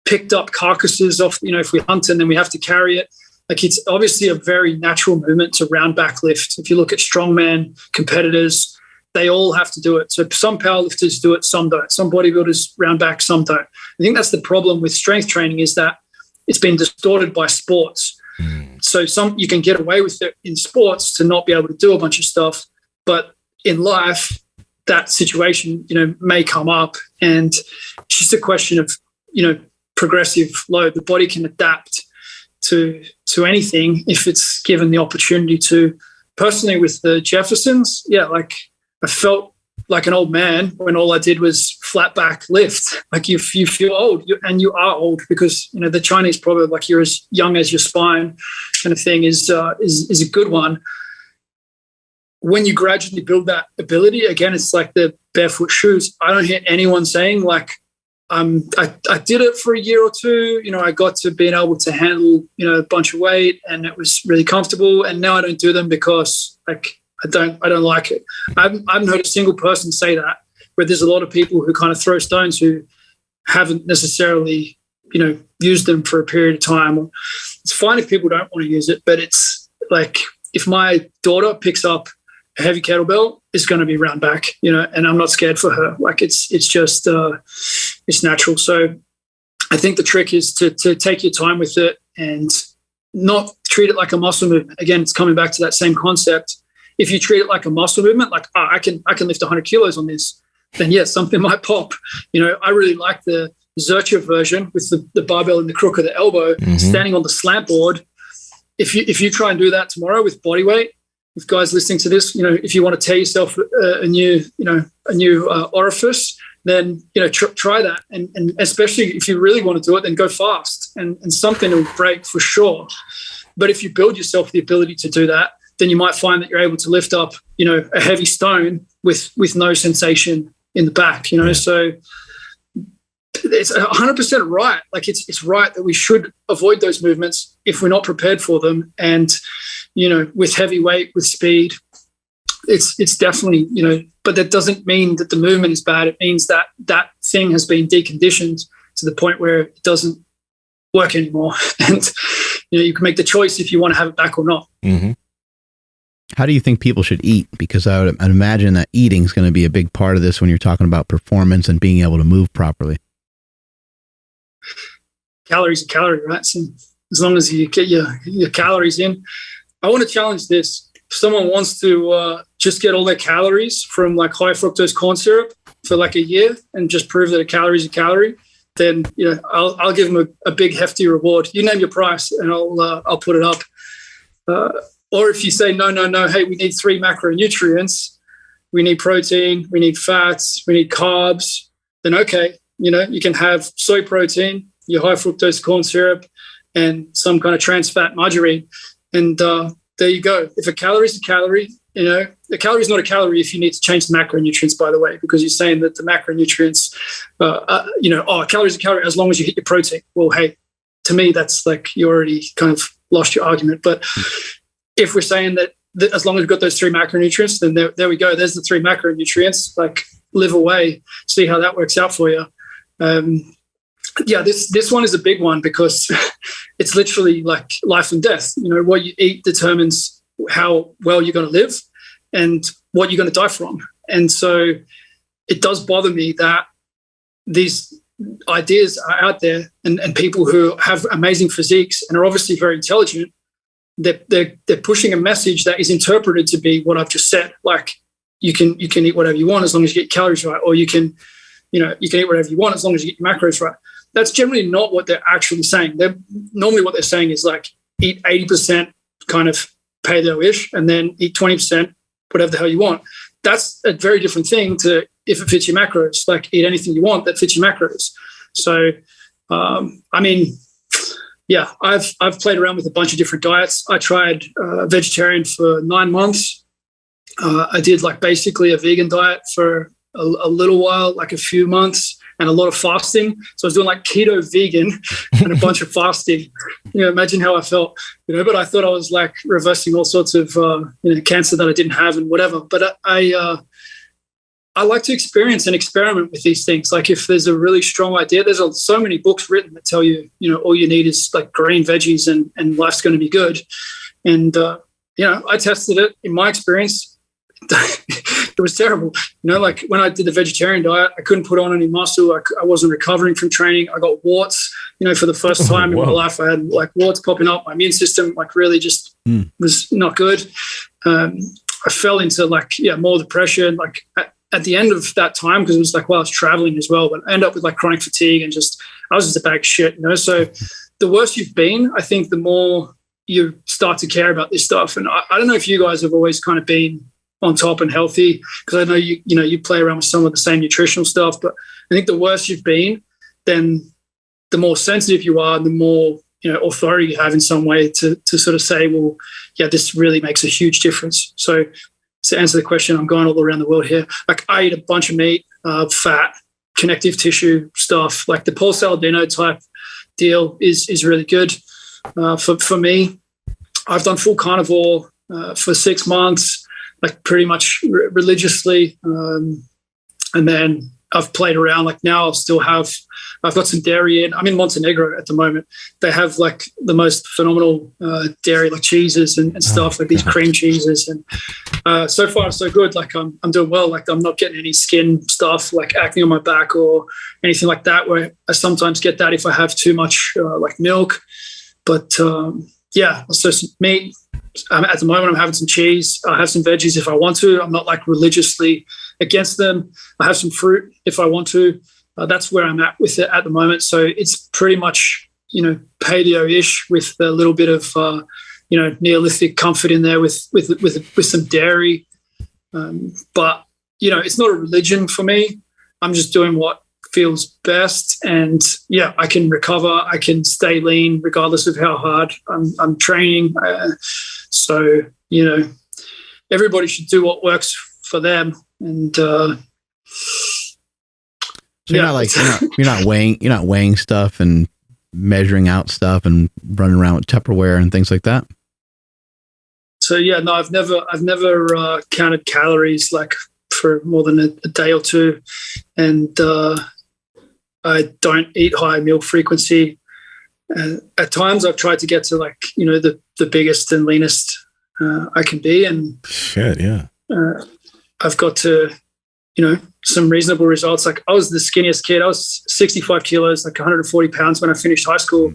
picked up carcasses off, if we hunt and then we have to carry it. Like, it's obviously a very natural movement to round back lift. If you look at strongman competitors, they all have to do it. So some powerlifters do it, some don't. Some bodybuilders round back, some don't. I think that's the problem with strength training, is that it's been distorted by sports. So you can get away with it in sports to not be able to do a bunch of stuff, but in life, that situation, may come up, and it's just a question of, progressive load. The body can adapt to anything if it's given the opportunity to. Personally, with the Jeffersons, like, I felt like an old man when all I did was flat back lift. Like, you feel old, and you are old, because the Chinese proverb, like, you're as young as your spine, kind of thing, is a good one. When you gradually build that ability, again, it's like the barefoot shoes. I don't hear anyone saying, like, I did it for a year or two. I got to being able to handle a bunch of weight, and it was really comfortable. And now I don't do them because, like, I don't like it. I haven't heard a single person say that, where there's a lot of people who kind of throw stones who haven't necessarily, used them for a period of time. It's fine if people don't want to use it, but it's like, if my daughter picks up a heavy kettlebell, it's going to be round back, and I'm not scared for her. Like, it's just, it's natural. So I think the trick is to take your time with it and not treat it like a muscle movement. Again, it's coming back to that same concept. If you treat it like a muscle movement, like, I can lift 100 kilos on this, then yes, something might pop. I really like the Zercher version with the barbell in the crook of the elbow, standing on the slant board. If you try and do that tomorrow with Bodyweight, if guys listening to this, if you want to tear yourself a new orifice, then try that, and especially if you really want to do it, then go fast, and something will break for sure. But if you build yourself the ability to do that, then you might find that you're able to lift up, a heavy stone with no sensation in the back, So it's 100% right. Like, it's right that we should avoid those movements if we're not prepared for them. And, with heavy weight, with speed, it's definitely, but that doesn't mean that the movement is bad. It means that that thing has been deconditioned to the point where it doesn't work anymore. And, you can make the choice if you want to have it back or not. Mm-hmm. How do you think people should eat? Because I'd imagine that eating is going to be a big part of this when you're talking about performance and being able to move properly. calories are calorie, right? So as long as you get your calories in. I want to challenge this. If someone wants to just get all their calories from like high fructose corn syrup for like a year and just prove that a calorie is a calorie, then I'll give them a big hefty reward. You name your price and I'll put it up. Or if you say no, hey, we need 3 macronutrients, we need protein, we need fats, we need carbs, then okay, you can have soy protein, your high fructose corn syrup, and some kind of trans fat margarine, and there you go. If a calorie is a calorie, a calorie is not a calorie if you need to change the macronutrients, by the way, because you're saying that the macronutrients, a calorie is a calorie as long as you hit your protein. Well, hey, to me, that's like you already kind of lost your argument. But if we're saying that as long as we've got those 3 macronutrients, then there we go. There's the 3 macronutrients. Like, live away, see how that works out for you. This one is a big one because it's literally like life and death. What you eat determines how well you're going to live and what you're going to die from. And so it does bother me that these ideas are out there and people who have amazing physiques and are obviously very intelligent, they're pushing a message that is interpreted to be what I've just said. Like, you can eat whatever you want as long as you get calories right, or you can eat whatever you want as long as you get your macros right. That's generally not what they're actually saying. Normally what they're saying is like, eat 80% kind of paleo-ish and then eat 20% whatever the hell you want. That's a very different thing to if it fits your macros, like eat anything you want that fits your macros. So, I've played around with a bunch of different diets. I tried vegetarian for 9 months. I did like basically a vegan diet for a little while, like a few months, and a lot of fasting. So I was doing like keto vegan and a bunch of fasting. Imagine how I felt, but I thought I was like reversing all sorts of, cancer that I didn't have and whatever. But I like to experience and experiment with these things. Like, if there's a really strong idea, there's so many books written that tell you, all you need is like green veggies and life's going to be good. And, I tested it. In my experience, it was terrible. Like when I did the vegetarian diet, I couldn't put on any muscle. I wasn't recovering from training. I got warts, for the first time in my life. I had like warts popping up. My immune system like really just was not good. I fell into like, more depression. Like at the end of that time, because it was like, I was traveling as well, but I ended up with like chronic fatigue and I was just a bag of shit, So the worse you've been, I think the more you start to care about this stuff. And I don't know if you guys have always kind of been on top and healthy, because I know you play around with some of the same nutritional stuff, but I think the worse you've been, then the more sensitive you are, the more authority you have in some way to sort of say, well, this really makes a huge difference. So to answer the question, I'm going all around the world here. Like, I eat a bunch of meat, fat, connective tissue stuff. Like the Paul Saladino type deal is really good for me. I've done full carnivore for 6 months. Like pretty much religiously. And then I've played around. Like now I've got some dairy in. I'm in Montenegro at the moment. They have like the most phenomenal dairy, like cheeses and stuff, like these cream cheeses. And so far so good. Like I'm doing well. Like I'm not getting any skin stuff, like acne on my back or anything like that, where I sometimes get that if I have too much like milk. But so some meat. At the moment, I'm having some cheese. I have some veggies if I want to. I'm not like religiously against them. I have some fruit if I want to. That's where I'm at with it at the moment. So it's pretty much, paleo-ish with a little bit of, Neolithic comfort in there with some dairy. But, it's not a religion for me. I'm just doing what feels best, and I can recover. I can stay lean regardless of how hard I'm training. So everybody should do what works for them. And so you're not weighing stuff and measuring out stuff and running around with Tupperware and things like that. So no, I've never counted calories like for more than a day or two, and I don't eat high meal frequency. At times I've tried to get to like, the biggest and leanest I can be. And shit, yeah. I've got to, some reasonable results. Like I was the skinniest kid. I was 65 kilos, like 140 pounds when I finished high school.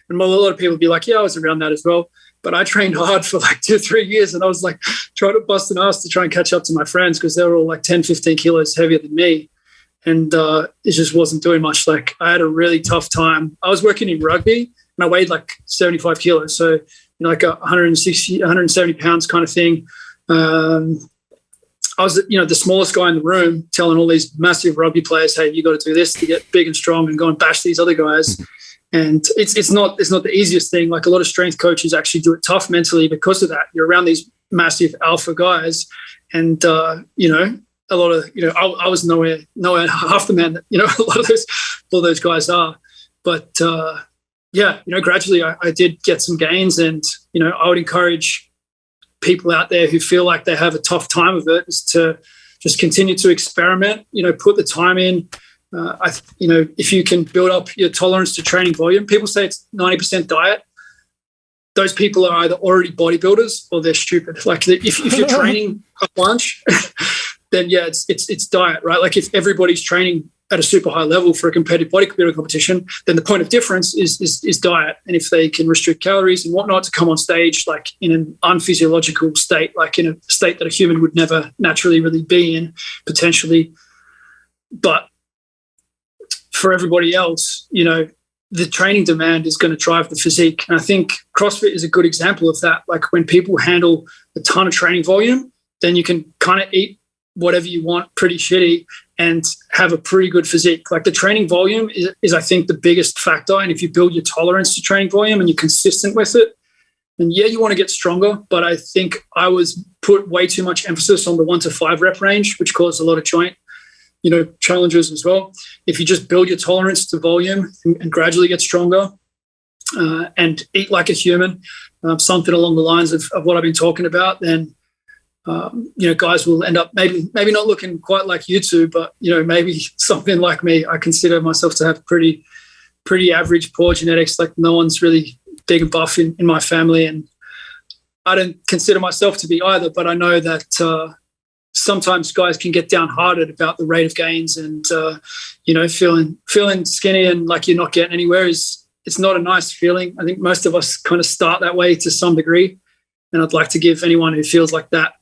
And a lot of people would be like, yeah, I was around that as well. But I trained hard for like 2 or 3 years, and I was like trying to bust an ass to try and catch up to my friends because they were all like 10, 15 kilos heavier than me. And it just wasn't doing much. Like I had a really tough time. I was working in rugby and I weighed like 75 kilos. So, like 160, 170 pounds kind of thing. I was, the smallest guy in the room telling all these massive rugby players, hey, you got to do this to get big and strong and go and bash these other guys. And it's not the easiest thing. Like a lot of strength coaches actually do it tough mentally because of that. You're around these massive alpha guys, and a lot of I was nowhere half the man that a lot of those guys are. But gradually I did get some gains, and I would encourage people out there who feel like they have a tough time of it is to just continue to experiment. Put the time in. If you can build up your tolerance to training volume, people say it's 90% diet. Those people are either already bodybuilders or they're stupid. Like if you're training a bunch, then yeah, it's diet, right? Like if everybody's training at a super high level for a competitive bodybuilding competition, then the point of difference is diet. And if they can restrict calories and whatnot to come on stage, like in an unphysiological state, like in a state that a human would never naturally really be in, potentially. But for everybody else, the training demand is going to drive the physique. And I think CrossFit is a good example of that. Like when people handle a ton of training volume, then you can kind of eat whatever you want pretty shitty and have a pretty good physique. Like the training volume is I think, the biggest factor. And if you build your tolerance to training volume and you're consistent with it, then yeah, you want to get stronger. But I think I was put way too much emphasis on the 1 to 5 rep range, which caused a lot of joint challenges as well. If you just build your tolerance to volume and gradually get stronger and eat like a human, something along the lines of what I've been talking about, then guys will end up maybe not looking quite like you two, but maybe something like me. I consider myself to have pretty average, poor genetics. Like no one's really big and buff in my family, and I don't consider myself to be either. But I know that sometimes guys can get downhearted about the rate of gains, and feeling skinny and like you're not getting anywhere it's not a nice feeling. I think most of us kind of start that way to some degree, and I'd like to give anyone who feels like that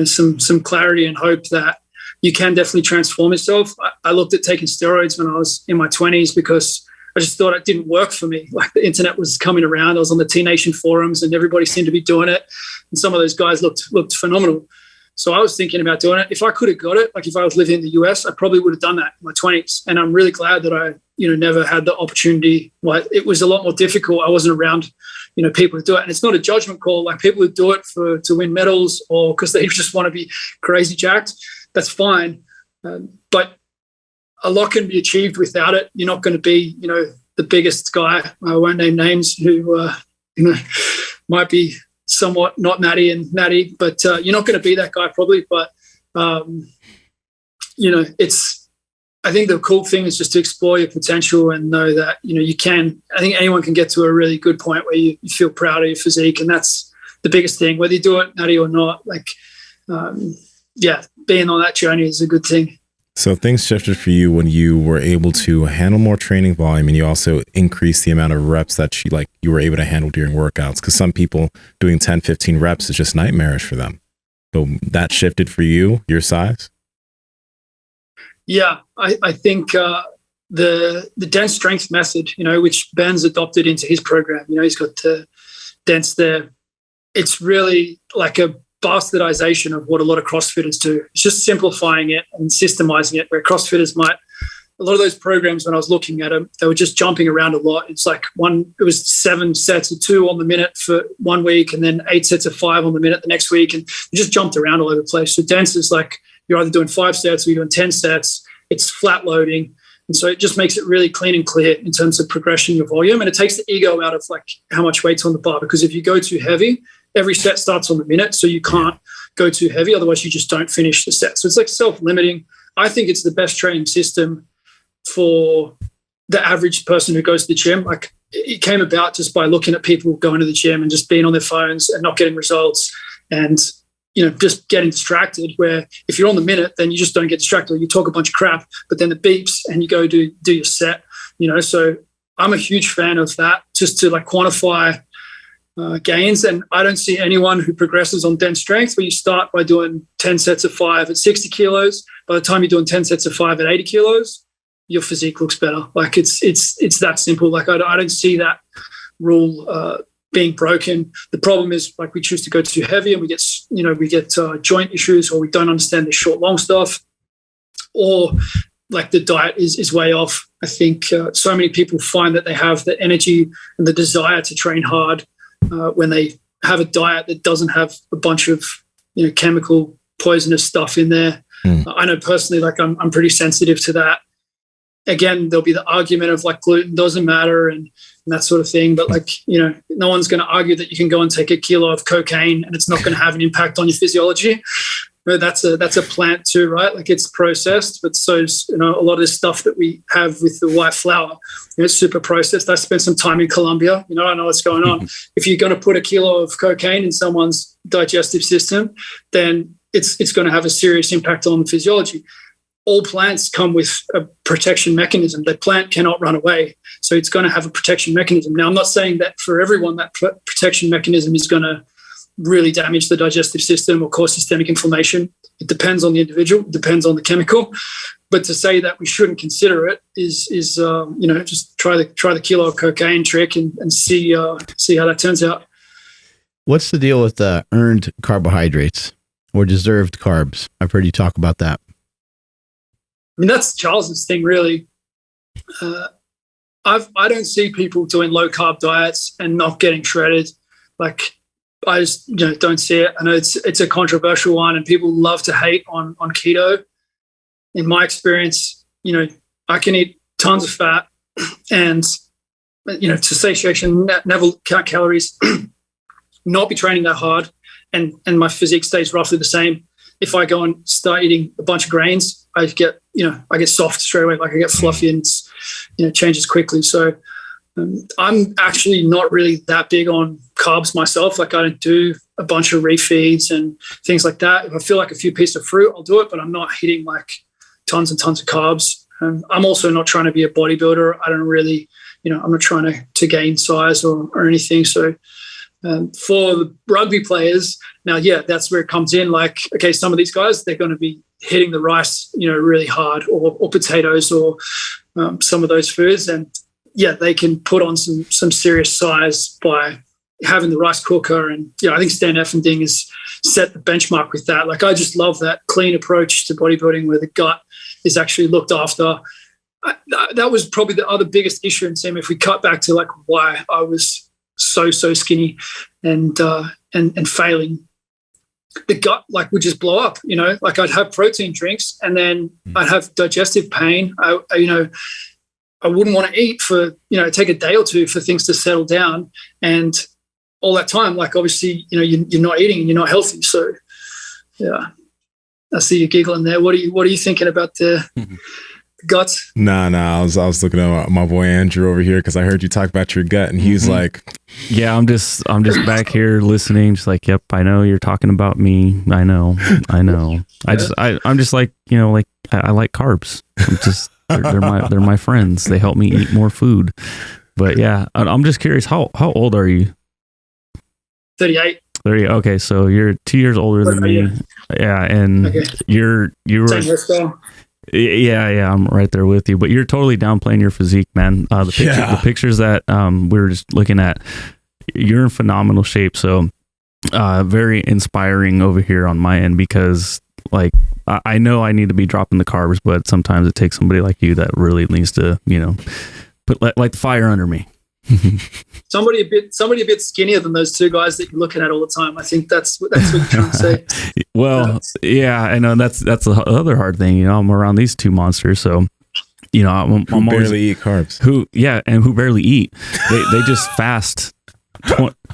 some clarity and hope that you can definitely transform yourself. I looked at taking steroids when I was in my 20s because I just thought it didn't work for me. Like the internet was coming around. I was on the T Nation forums and everybody seemed to be doing it, and some of those guys looked phenomenal. So I was thinking about doing it. If I could have got it, like if I was living in the US, I probably would have done that in my 20s. And I'm really glad that I, never had the opportunity. Like it was a lot more difficult. I wasn't around, people who do it. And it's not a judgment call. Like people who do it to win medals or because they just want to be crazy jacked, that's fine. But a lot can be achieved without it. You're not going to be, the biggest guy. I won't name names who, might be somewhat not natty, but you're not going to be that guy probably. But I think the cool thing is just to explore your potential and know that you can. I think anyone can get to a really good point where you feel proud of your physique, and that's the biggest thing. Whether you do it natty or not, like being on that journey is a good thing. So things shifted for you when you were able to handle more training volume, and you also increased the amount of reps that you were able to handle during workouts. Because some people doing 10, 15 reps is just nightmarish for them. So that shifted for you, your size? Yeah, I think the dense strength method, which Ben's adopted into his program, he's got the dense there. It's really like a bastardization of what a lot of CrossFitters do. It's just simplifying it and systemizing it, where CrossFitters a lot of those programs, when I was looking at them, they were just jumping around a lot. It's like it was 7 sets of 2 on the minute for 1 week, and then 8 sets of 5 on the minute the next week. And you just jumped around all over the place. So dense is like, you're either doing 5 sets or you're doing 10 sets. It's flat loading. And so it just makes it really clean and clear in terms of progression your volume. And it takes the ego out of like how much weight's on the bar, because if you go too heavy, every set starts on the minute, so you can't go too heavy. Otherwise, you just don't finish the set. So it's like self-limiting. I think it's the best training system for the average person who goes to the gym. Like it came about just by looking at people going to the gym and just being on their phones and not getting results. And just getting distracted, where if you're on the minute, then you just don't get distracted. You talk a bunch of crap, but then it beeps and you go do your set, So I'm a huge fan of that, just to like quantify gains. And I don't see anyone who progresses on dense strength where you start by doing 10 sets of 5 at 60 kilos. By the time you're doing 10 sets of 5 at 80 kilos, your physique looks better. Like it's that simple. Like I don't see that rule being broken. The problem is like we choose to go too heavy and we get joint issues, or we don't understand the short long stuff, or like the diet is way off. I think so many people find that they have the energy and the desire to train hard when they have a diet that doesn't have a bunch of chemical poisonous stuff in there. I know personally, like I'm pretty sensitive to that. Again, there'll be the argument of like gluten doesn't matter and that sort of thing. But like, no one's going to argue that you can go and take a kilo of cocaine and it's not going to have an impact on your physiology. But that's a plant too, right? Like it's processed, but so is, a lot of this stuff that we have with the white flour, it's super processed. I spent some time in Colombia, I know what's going on. If you're going to put a kilo of cocaine in someone's digestive system, then it's going to have a serious impact on the physiology. All plants come with a protection mechanism. The plant cannot run away. So it's going to have a protection mechanism. Now, I'm not saying that for everyone that protection mechanism is going to really damage the digestive system or cause systemic inflammation. It depends on the individual, it depends on the chemical. But to say that we shouldn't consider it is just try the kilo of cocaine trick and see how that turns out. What's the deal with earned carbohydrates or deserved carbs? I've heard you talk about that. I mean, that's Charles's thing, really. I don't see people doing low carb diets and not getting shredded. Like, I just don't see it. I know it's a controversial one, and people love to hate on keto. In my experience, I can eat tons of fat, and to satiation, never count calories, not be training that hard, and my physique stays roughly the same. If I go and start eating a bunch of grains, I get soft straight away. Like I get fluffy and it changes quickly. So I'm actually not really that big on carbs myself. Like I don't do a bunch of refeeds and things like that. If I feel like a few pieces of fruit, I'll do it, but I'm not hitting like tons and tons of carbs. I'm also not trying to be a bodybuilder. I don't really, I'm not trying to gain size or anything. So for the rugby players, now, yeah, that's where it comes in. Like, okay, some of these guys, they're going to be hitting the rice, really hard, or potatoes, or some of those foods. And yeah, they can put on some serious size by having the rice cooker. And I think Stan Effending has set the benchmark with that. Like, I just love that clean approach to bodybuilding where the gut is actually looked after. That was probably the other biggest issue in Nsima. If we cut back to like why I was so skinny and failing, the gut like would just blow up. Like I'd have protein drinks and then I'd have digestive pain. I wouldn't want to eat for take a day or two for things to settle down, and all that time, like obviously you're not eating and you're not healthy. So yeah, I see you giggling there. What are you thinking about the guts? Nah. I was looking at my boy Andrew over here because I heard you talk about your gut, and he's like, "Yeah, I'm just back here listening, just like, yep, I know you're talking about me. I know. I'm just like, like I like carbs. I'm just they're my friends. They help me eat more food. But yeah, I'm just curious, how old are you? 38. 30. Okay, so you're 2 years older than me. Yeah, and okay. you were same hairstyle. Yeah, I'm right there with you. But you're totally downplaying your physique, man. The pictures that we were just looking at, you're in phenomenal shape. So very inspiring over here on my end, because like I know I need to be dropping the carbs, but sometimes it takes somebody like you that really needs to, put like the fire under me. Somebody a bit skinnier than those two guys that you're looking at all the time. I think that's what you're trying to say. Well, yeah, I know that's the other hard thing. I'm around these two monsters, so I'm who barely eat carbs. Who barely eat. They just fast.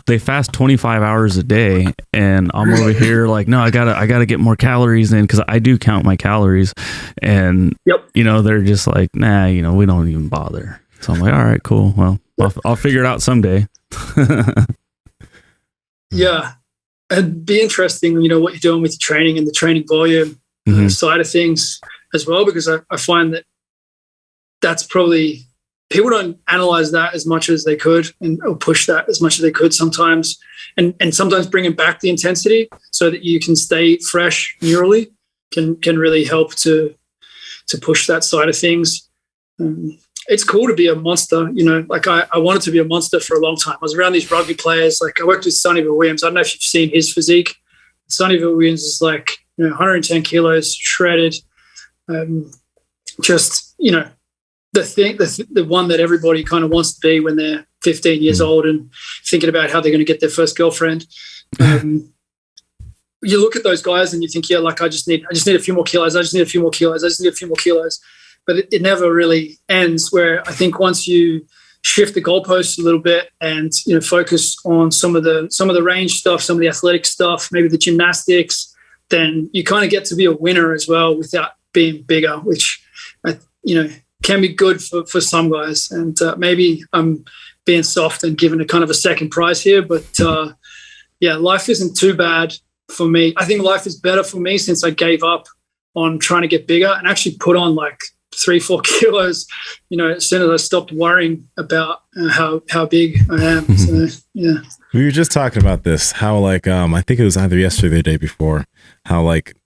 They fast 25 hours a day, and I'm over here like, no, I gotta get more calories in, because I do count my calories, and yep. They're just like, nah, we don't even bother. So I'm like, all right, cool. Well, I'll figure it out someday. Yeah. it'd be interesting, what you're doing with your training and the training volume side of things as well, because I find that that's probably, people don't analyze that as much as they could or push that as much as they could sometimes, and sometimes bringing back the intensity so that you can stay fresh neurally can really help to push that side of things. It's cool to be a monster, like I wanted to be a monster for a long time. I was around these rugby players. Like I worked with Sonny Bill Williams. I don't know if you've seen his physique. Sonny Bill Williams is like 110 kilos, shredded. The one that everybody kind of wants to be when they're 15 years old and thinking about how they're going to get their first girlfriend. You look at those guys and you think, yeah, like I just need a few more kilos. I just need a few more kilos. I just need a few more kilos. But it never really ends, where I think once you shift the goalposts a little bit and, focus on some of the range stuff, some of the athletic stuff, maybe the gymnastics, then you kind of get to be a winner as well without being bigger, which, can be good for some guys. And maybe I'm being soft and giving a kind of a second prize here, but life isn't too bad for me. I think life is better for me since I gave up on trying to get bigger and actually put on like 3-4 kilos, as soon as I stopped worrying about how big I am. So, yeah. We were just talking about this, how like, I think it was either yesterday or the day before, how like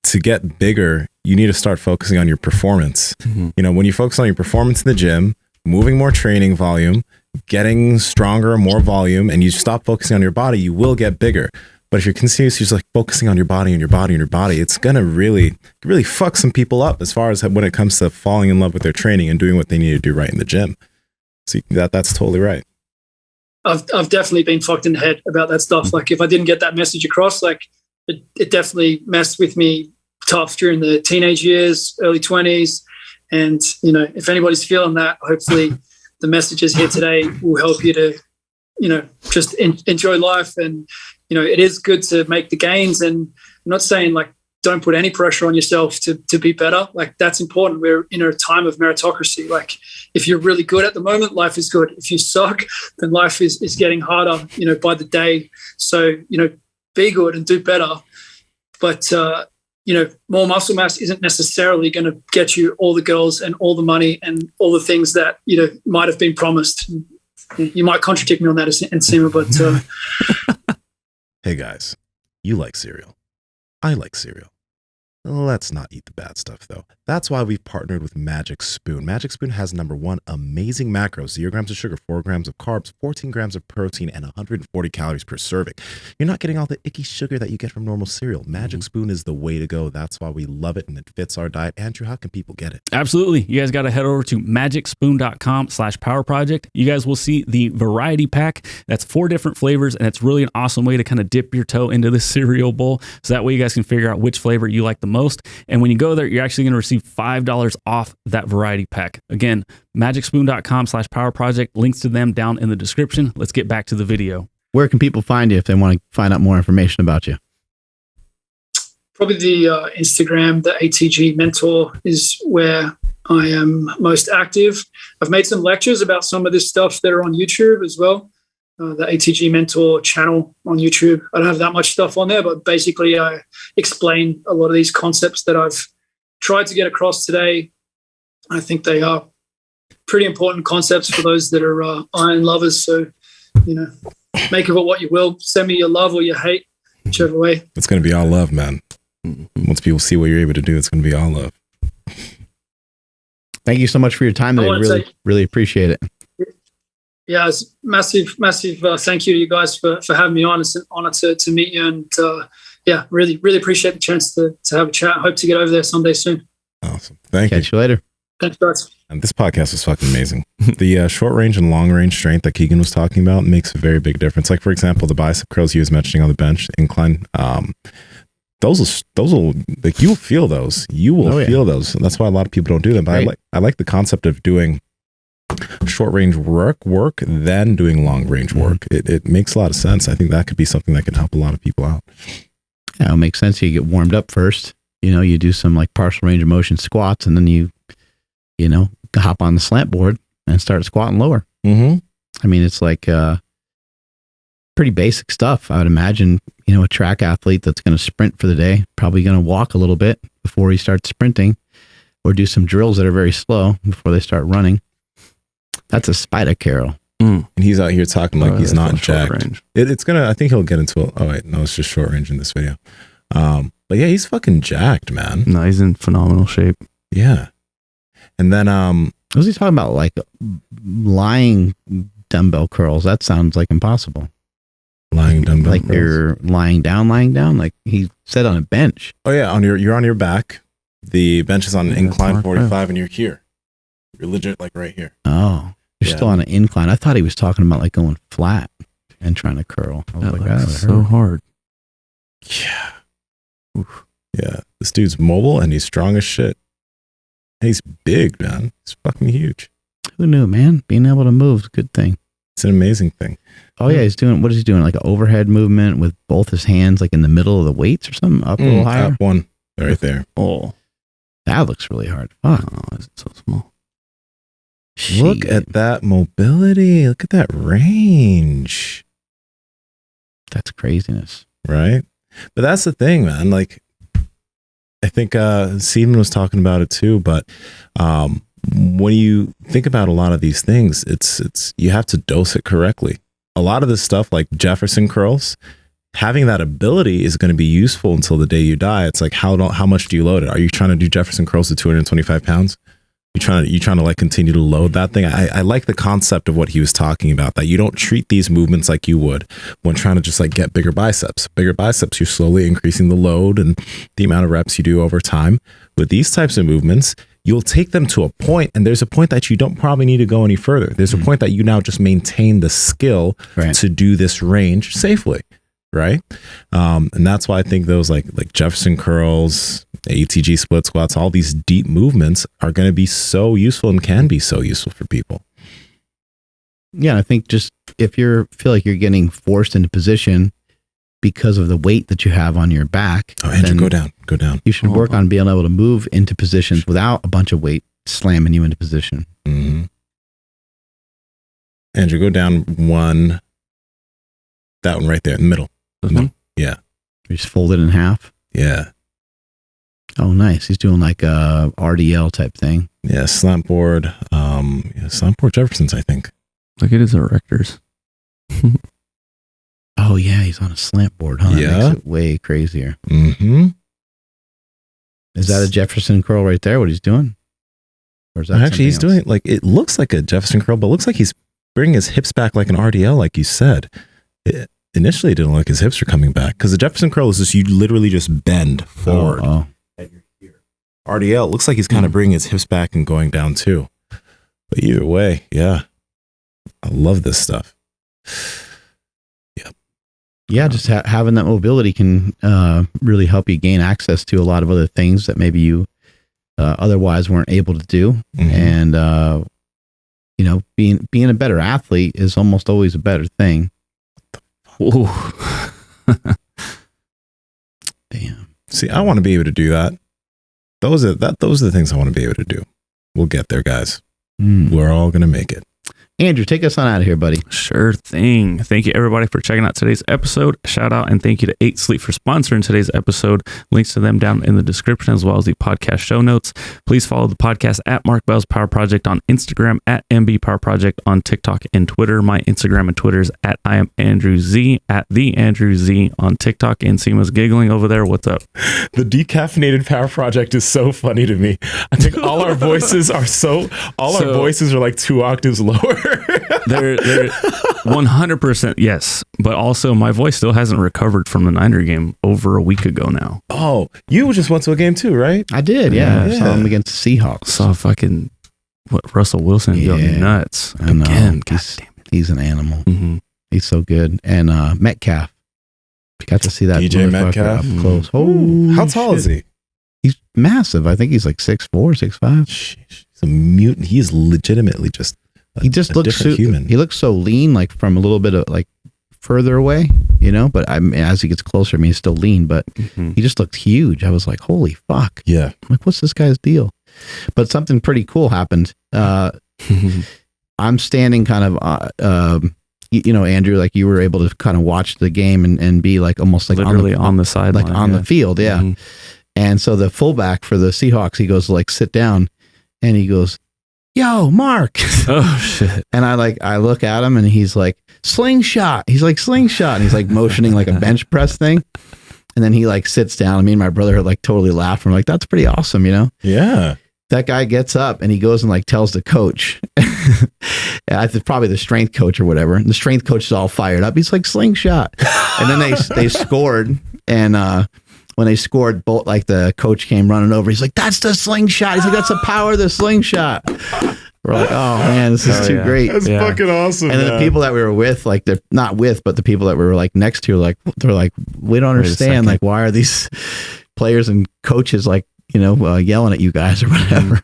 to get bigger, you need to start focusing on your performance. When you focus on your performance in the gym, moving more training volume, getting stronger, more volume, and you stop focusing on your body, you will get bigger. But if you're continuously just like focusing on your body and your body and your body, it's going to really fuck some people up as far as when it comes to falling in love with their training and doing what they need to do right in the gym. So that's totally right. I've definitely been fucked in the head about that stuff. Like if I didn't get that message across, like it definitely messed with me tough during the teenage years, early 20s. And, if anybody's feeling that, hopefully the messages here today will help you to, just enjoy life. And, it is good to make the gains. And I'm not saying like, don't put any pressure on yourself to be better. Like that's important. We're in a time of meritocracy. Like if you're really good at the moment, life is good. If you suck, then life is getting harder, by the day. So, be good and do better. But, more muscle mass isn't necessarily going to get you all the girls and all the money and all the things that, might have been promised. You might contradict me on that, Nsima, but... Hey, guys, you like cereal. I like cereal. Let's not eat the bad stuff, though. That's why we've partnered with Magic Spoon. Magic Spoon has #1 amazing macros: 0 grams of sugar, 4 grams of carbs, 14 grams of protein, and 140 calories per serving. You're not getting all the icky sugar that you get from normal cereal. Magic Spoon is the way to go. That's why we love it, and it fits our diet. Andrew, how can people get it? Absolutely. You guys got to head over to magicspoon.com/powerproject. You guys will see the variety pack. That's 4 different flavors, and it's really an awesome way to kind of dip your toe into this cereal bowl. So that way you guys can figure out which flavor you like the most. And when you go there, you're actually going to receive $5 off that variety pack. Again, magicspoon.com/powerproject. Links to them down in the description. Let's get back to the video. Where can people find you if they want to find out more information about you? Probably the Instagram, the ATG Mentor is where I am most active. I've made some lectures about some of this stuff that are on YouTube as well. The ATG Mentor channel on YouTube. I don't have that much stuff on there, but basically I explain a lot of these concepts that I've tried to get across today. I think they are pretty important concepts for those that are iron lovers. So, make of it what you will. Send me your love or your hate, whichever way. It's going to be all love, man. Once people see what you're able to do, it's going to be all love. Thank you so much for your time today. Really appreciate it. Yeah, it's massive thank you to you guys for having me on. It's an honor to meet you, and really appreciate the chance to have a chat. Hope to get over there someday soon. Awesome. Thank you. Catch you later. Thanks, guys. And this podcast was fucking amazing. The short range and long range strength that Keegan was talking about makes a very big difference. Like, for example, the bicep curls he was mentioning on the bench incline, those will like, you will feel those. You will feel those. And that's why a lot of people don't do them. But I like the concept of doing short range work, then doing long range work. It makes a lot of sense. I think that could be something that can help a lot of people out. Yeah, it makes sense. You get warmed up first. You do some like partial range of motion squats, and then you hop on the slant board and start squatting lower. I mean, it's like pretty basic stuff. I would imagine, a track athlete that's going to sprint for the day, probably going to walk a little bit before he starts sprinting, or do some drills that are very slow before they start running. That's a spider Carol. And he's out here talking like he's not jacked. It's gonna. I think he'll get into it. Oh wait, no, it's just short range in this video. But yeah, he's fucking jacked, man. No, he's in phenomenal shape. Yeah. And then was he talking about like lying dumbbell curls? That sounds like impossible. Lying dumbbell like curls. You're lying down. Like he said on a bench. Oh yeah, you're on your back. The bench is on an incline 45, and you're here. You're legit like right here. Oh. You're still on an incline. I thought he was talking about like going flat and trying to curl. I was that's so hard. Yeah. Oof. Yeah. This dude's mobile and he's strong as shit. And he's big, man. He's fucking huge. Who knew, man? Being able to move is a good thing. It's an amazing thing. Oh yeah, what is he doing? Like an overhead movement with both his hands like in the middle of the weights or something? Up a little higher? Up one. Right there. Oh. That looks really hard. Fuck. Oh, is it so small? Look at that mobility. Look at that range. That's craziness. Right? But that's the thing, man. Like, I think Steven was talking about it too, but when you think about a lot of these things, it's you have to dose it correctly. A lot of this stuff, like Jefferson curls, having that ability is going to be useful until the day you die. It's like, how much do you load it? Are you trying to do Jefferson curls to 225 pounds? You trying to like continue to load that thing? I like the concept of what he was talking about, that you don't treat these movements like you would when trying to just like get bigger biceps. Bigger biceps, you're slowly increasing the load and the amount of reps you do over time. With these types of movements, you'll take them to a point, and there's a point that you don't probably need to go any further. There's a point that you now just maintain the skill to do this range safely. Right. And that's why I think those like Jefferson curls, ATG split squats, all these deep movements are going to be so useful and can be so useful for people. Yeah. I think just if you feel like you're getting forced into position because of the weight that you have on your back. Oh, Andrew, go down. You should work on being able to move into positions without a bunch of weight slamming you into position. Mm-hmm. Andrew, go down one. That one right there in the middle. No. Yeah. You just fold it in half. Yeah. Oh, nice. He's doing like a RDL type thing. Yeah. Slant board. Slant board Jefferson's, I think. Look at his erectors. Oh, yeah. He's on a slant board, huh? Yeah. That makes it way crazier. Mm-hmm. Is that a Jefferson curl right there? What he's doing? Or is that actually, he's doing like, it looks like a Jefferson curl, but it looks like he's bringing his hips back like an RDL, like you said. Initially, it didn't look like his hips are coming back, because the Jefferson curl is just, you literally just bend forward. And you're here. RDL, it looks like he's kind of bringing his hips back and going down too. But either way, yeah. I love this stuff. Yeah. Yeah, just having that mobility can really help you gain access to a lot of other things that maybe you otherwise weren't able to do. Mm-hmm. And, being a better athlete is almost always a better thing. Ooh. Damn. See, I want to be able to do that. Those are the things I want to be able to do. We'll get there, guys. We're all going to make it. Andrew, take us on out of here, buddy. Sure thing. Thank you, everybody, for checking out today's episode. Shout out and thank you to 8 Sleep for sponsoring today's episode. Links to them down in the description, as well as the podcast show notes. Please follow the podcast at Mark Bell's Power Project on Instagram, at MB Power Project on TikTok and Twitter. My Instagram and Twitter is at I am Andrew Z, at the Andrew Z on TikTok. And Nsima's giggling over there. What's up? The decaffeinated Power Project is so funny to me. I think all our voices are our voices are like 2 octaves lower. They're 100% yes, but also my voice still hasn't recovered from the Niner game over a week ago now. Oh, you just went to a game too, right? I did, yeah. I saw him against the Seahawks. Saw fucking Russell Wilson go nuts again. He's an animal. Mm-hmm. He's so good. And Metcalf, got to see that DJ Metcalf up close. Oh, how tall is he? He's massive. I think he's like 6'4", 6'5". He's a mutant. He's legitimately just. He just looks human. He looks so lean, like from a little bit of like further away, but as he gets closer, he's still lean, but he just looked huge. I was like, holy fuck. Yeah. I'm like, what's this guy's deal? But something pretty cool happened. I'm standing kind of you know, Andrew, like you were able to kind of watch the game and be like almost like literally on the sideline, like on the field. Yeah. Mhm. And so the fullback for the Seahawks, he goes like, sit down, and he goes, yo, Mark. Oh shit. And I look at him, and he's like, slingshot. He's like, slingshot. And he's like motioning like a bench press thing. And then he like sits down. And me and my brother are like totally laughing. We're like, that's pretty awesome, you know? Yeah. That guy gets up and he goes and like tells the coach, I think probably the strength coach or whatever. And the strength coach is all fired up. He's like, slingshot. And then they scored. And when they scored, both like the coach came running over. He's like, that's the slingshot. He's like, that's the power of the slingshot. We're like, oh man, this is too great. That's fucking awesome. And then the people that we were with, like they're not with, but the people that we were like next to, like they're like, we don't understand. Like, why are these players and coaches like, you know, yelling at you guys or whatever?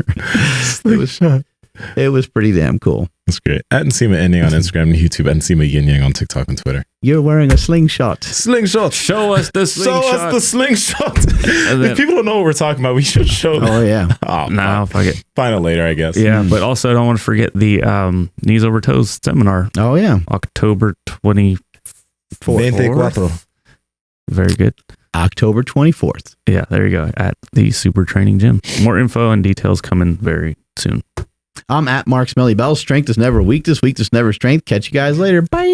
It was pretty damn cool. That's great. At Nsima Inyang on Instagram and YouTube, and Nsima Inyang on TikTok and Twitter. You're wearing a slingshot. Slingshot. Show us the slingshot. Show us the slingshot. If people don't know what we're talking about, we should show them. Oh yeah. Oh, No, fuck it. find it later, I guess. Yeah, but also I don't want to forget the Knees Over Toes seminar, Oh yeah. October 24th. 24. Very good. October 24th. Yeah, there you go. At the Super Training Gym. More info and details coming very soon. I'm at Mark Smelly Bell. Strength is never weakness. Weakness never strength. Catch you guys later. Bye.